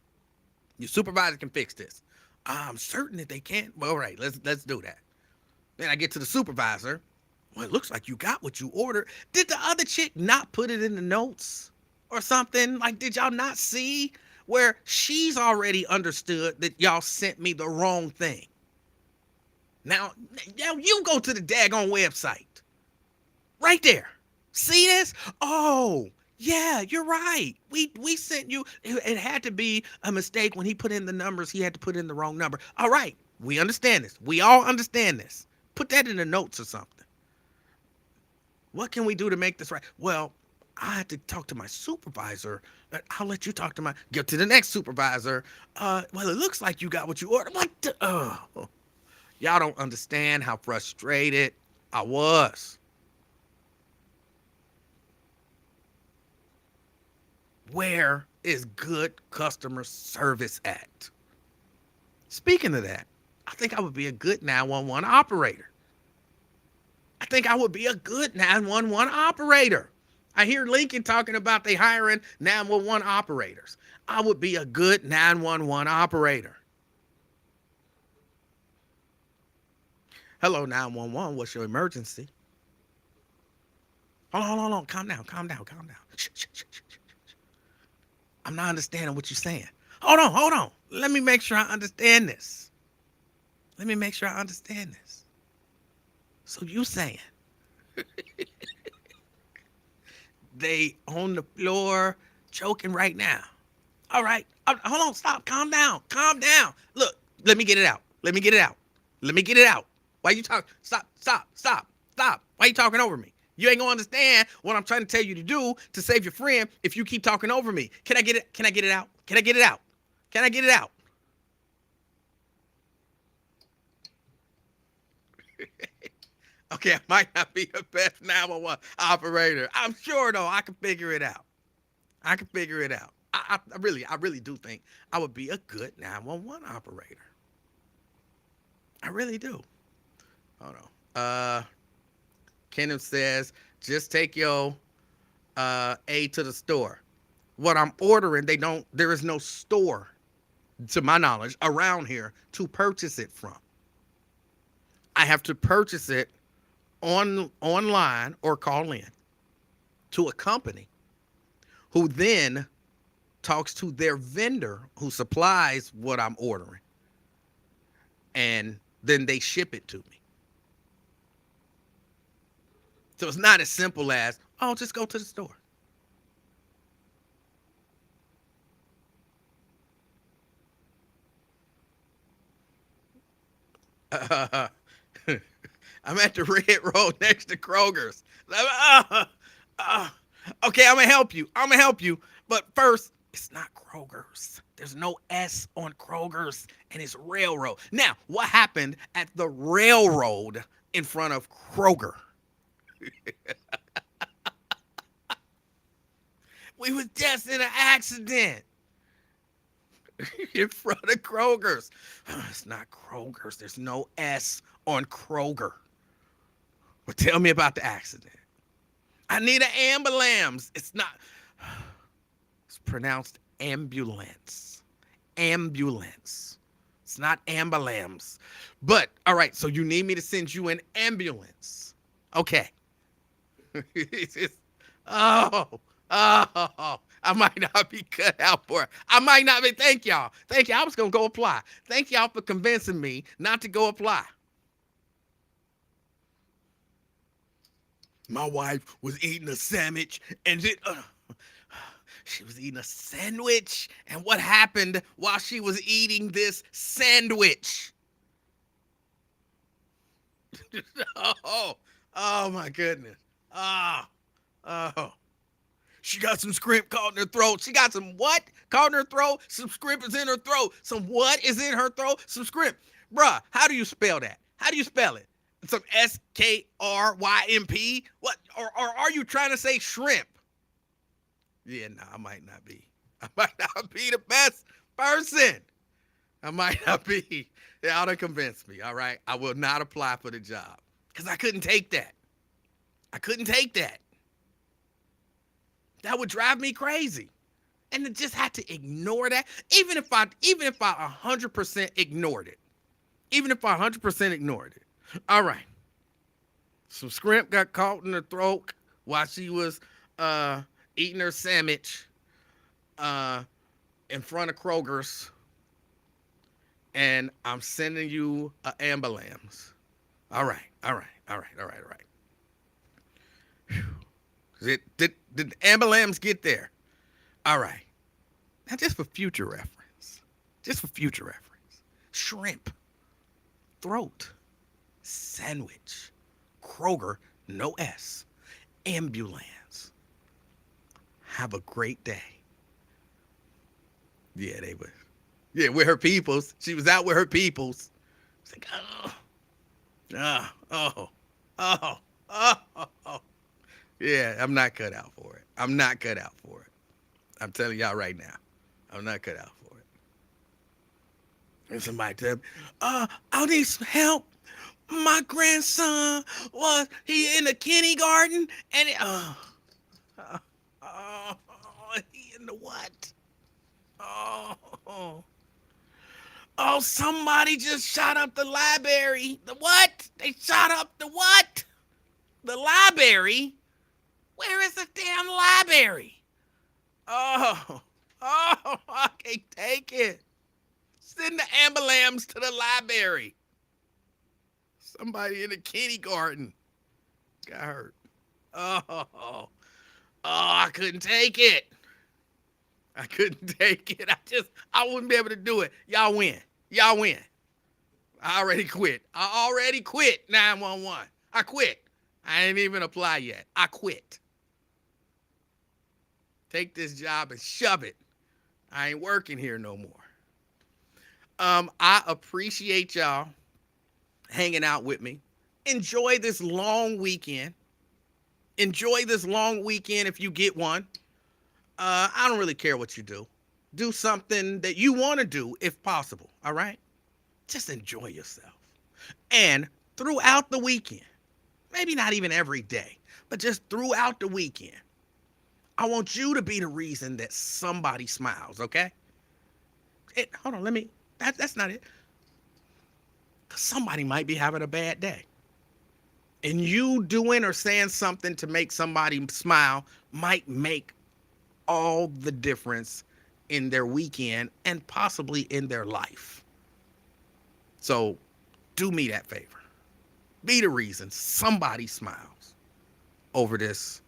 Your supervisor can fix this. I'm certain that they can. Well, all right, let's do that. Then I get to the supervisor. Well, it looks like you got what you ordered. Did the other chick not put it in the notes or something? Like, did y'all not see where she's already understood that y'all sent me the wrong thing? Now you go to the daggone website. Right there. See this? Oh, yeah, you're right. We sent you. It had to be a mistake when he put in the numbers. He had to put in the wrong number. All right, we understand this. We all understand this. Put that in the notes or something. What can we do to make this right? Well, I have to talk to my supervisor. I'll let you talk to get to the next supervisor. Well, it looks like you got what you ordered. What the, y'all don't understand how frustrated I was. Where is good customer service at? Speaking of that, I think I would be a good 911 operator. I think I would be a good 911 operator. I hear Lincoln talking about they hiring 911 operators. I would be a good 911 operator. Hello, 911. What's your emergency? Hold on. Calm down. Shh. I'm not understanding what you're saying. Hold on. Let me make sure I understand this. So you saying they on the floor choking right now? All right. Hold on. Stop. Calm down. Look, let me get it out. Why you talking? Stop. Why you talking over me? You ain't gonna understand what I'm trying to tell you to do to save your friend if you keep talking over me. Can I get it out? Okay, I might not be the best 911 operator. I'm sure though I can figure it out. I really do think I would be a good 911 operator. I really do. Hold on. Kenneth says, just take your A to the store. What I'm ordering, there is no store, to my knowledge, around here to purchase it from. I have to purchase it online or call in to a company who then talks to their vendor who supplies what I'm ordering. And then they ship it to me. So it's not as simple as, just go to the store. I'm at the Red Road next to Kroger's. Okay, I'm going to help you. But first, it's not Kroger's. There's no S on Kroger's, and it's railroad. Now, what happened at the railroad in front of Kroger? We was just in an accident in front of Kroger's. It's not Kroger's. There's no S on Kroger. Well, tell me about the accident. I need an ambulance. It's pronounced ambulance. Ambulance. It's not ambulance. But, all right, so you need me to send you an ambulance. Okay. I might not be cut out for it. I might not be. Thank y'all. I was going to go apply. Thank y'all for convincing me not to go apply. My wife was eating a sandwich and she was eating a sandwich. And what happened while she was eating this sandwich? Oh my goodness. Oh. She got some scrimp caught in her throat. She got some what caught in her throat? Some scrimp is in her throat. Some what is in her throat? Some scrimp. Bruh, how do you spell that? How do you spell it? Some SKRYMP? What? Or are you trying to say shrimp? Yeah, no, I might not be. I might not be the best person. I might not be. Y'all done convinced me, all right? I will not apply for the job because I couldn't take that. I couldn't take that. That would drive me crazy. And to just had to ignore that, even if I 100% ignored it. Even if I 100% ignored it. All right. Some shrimp got caught in her throat while she was eating her sandwich in front of Kroger's. And I'm sending you an ambulance. All right. Whew. Did the ambulance get there? All right. Now, just for future reference. Shrimp, throat, sandwich, Kroger, no S, ambulance. Have a great day. Yeah, they were. Yeah, with her peoples. She was out with her peoples. It's like, oh. Yeah, I'm not cut out for it. I'm telling y'all right now. I'm not cut out for it. And somebody tell me, I need some help. My grandson he in the kindergarten and he in the what? Oh, somebody just shot up the library. The what? They shot up the what? The library? Where is the damn library? Oh, I can't take it. Send the ambulance to the library. Somebody in the kindergarten got hurt. Oh, I couldn't take it. I wouldn't be able to do it. Y'all win. I already quit 911. I quit. I ain't even apply yet. I quit. Take this job and shove it. I ain't working here no more. I appreciate y'all hanging out with me. Enjoy this long weekend. If you get one. I don't really care what you do. Do something that you want to do if possible, all right? Just enjoy yourself. And throughout the weekend, maybe not even every day, but just throughout the weekend, I want you to be the reason that somebody smiles, okay? Hold on, that's not it. Because somebody might be having a bad day. And you doing or saying something to make somebody smile might make all the difference in their weekend and possibly in their life. So do me that favor. Be the reason somebody smiles over this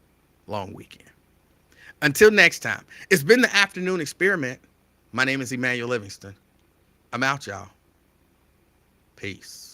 long weekend. Until next time, it's been the Afternoon Experiment. My name is Emanuel Livingston. I'm out, y'all. Peace.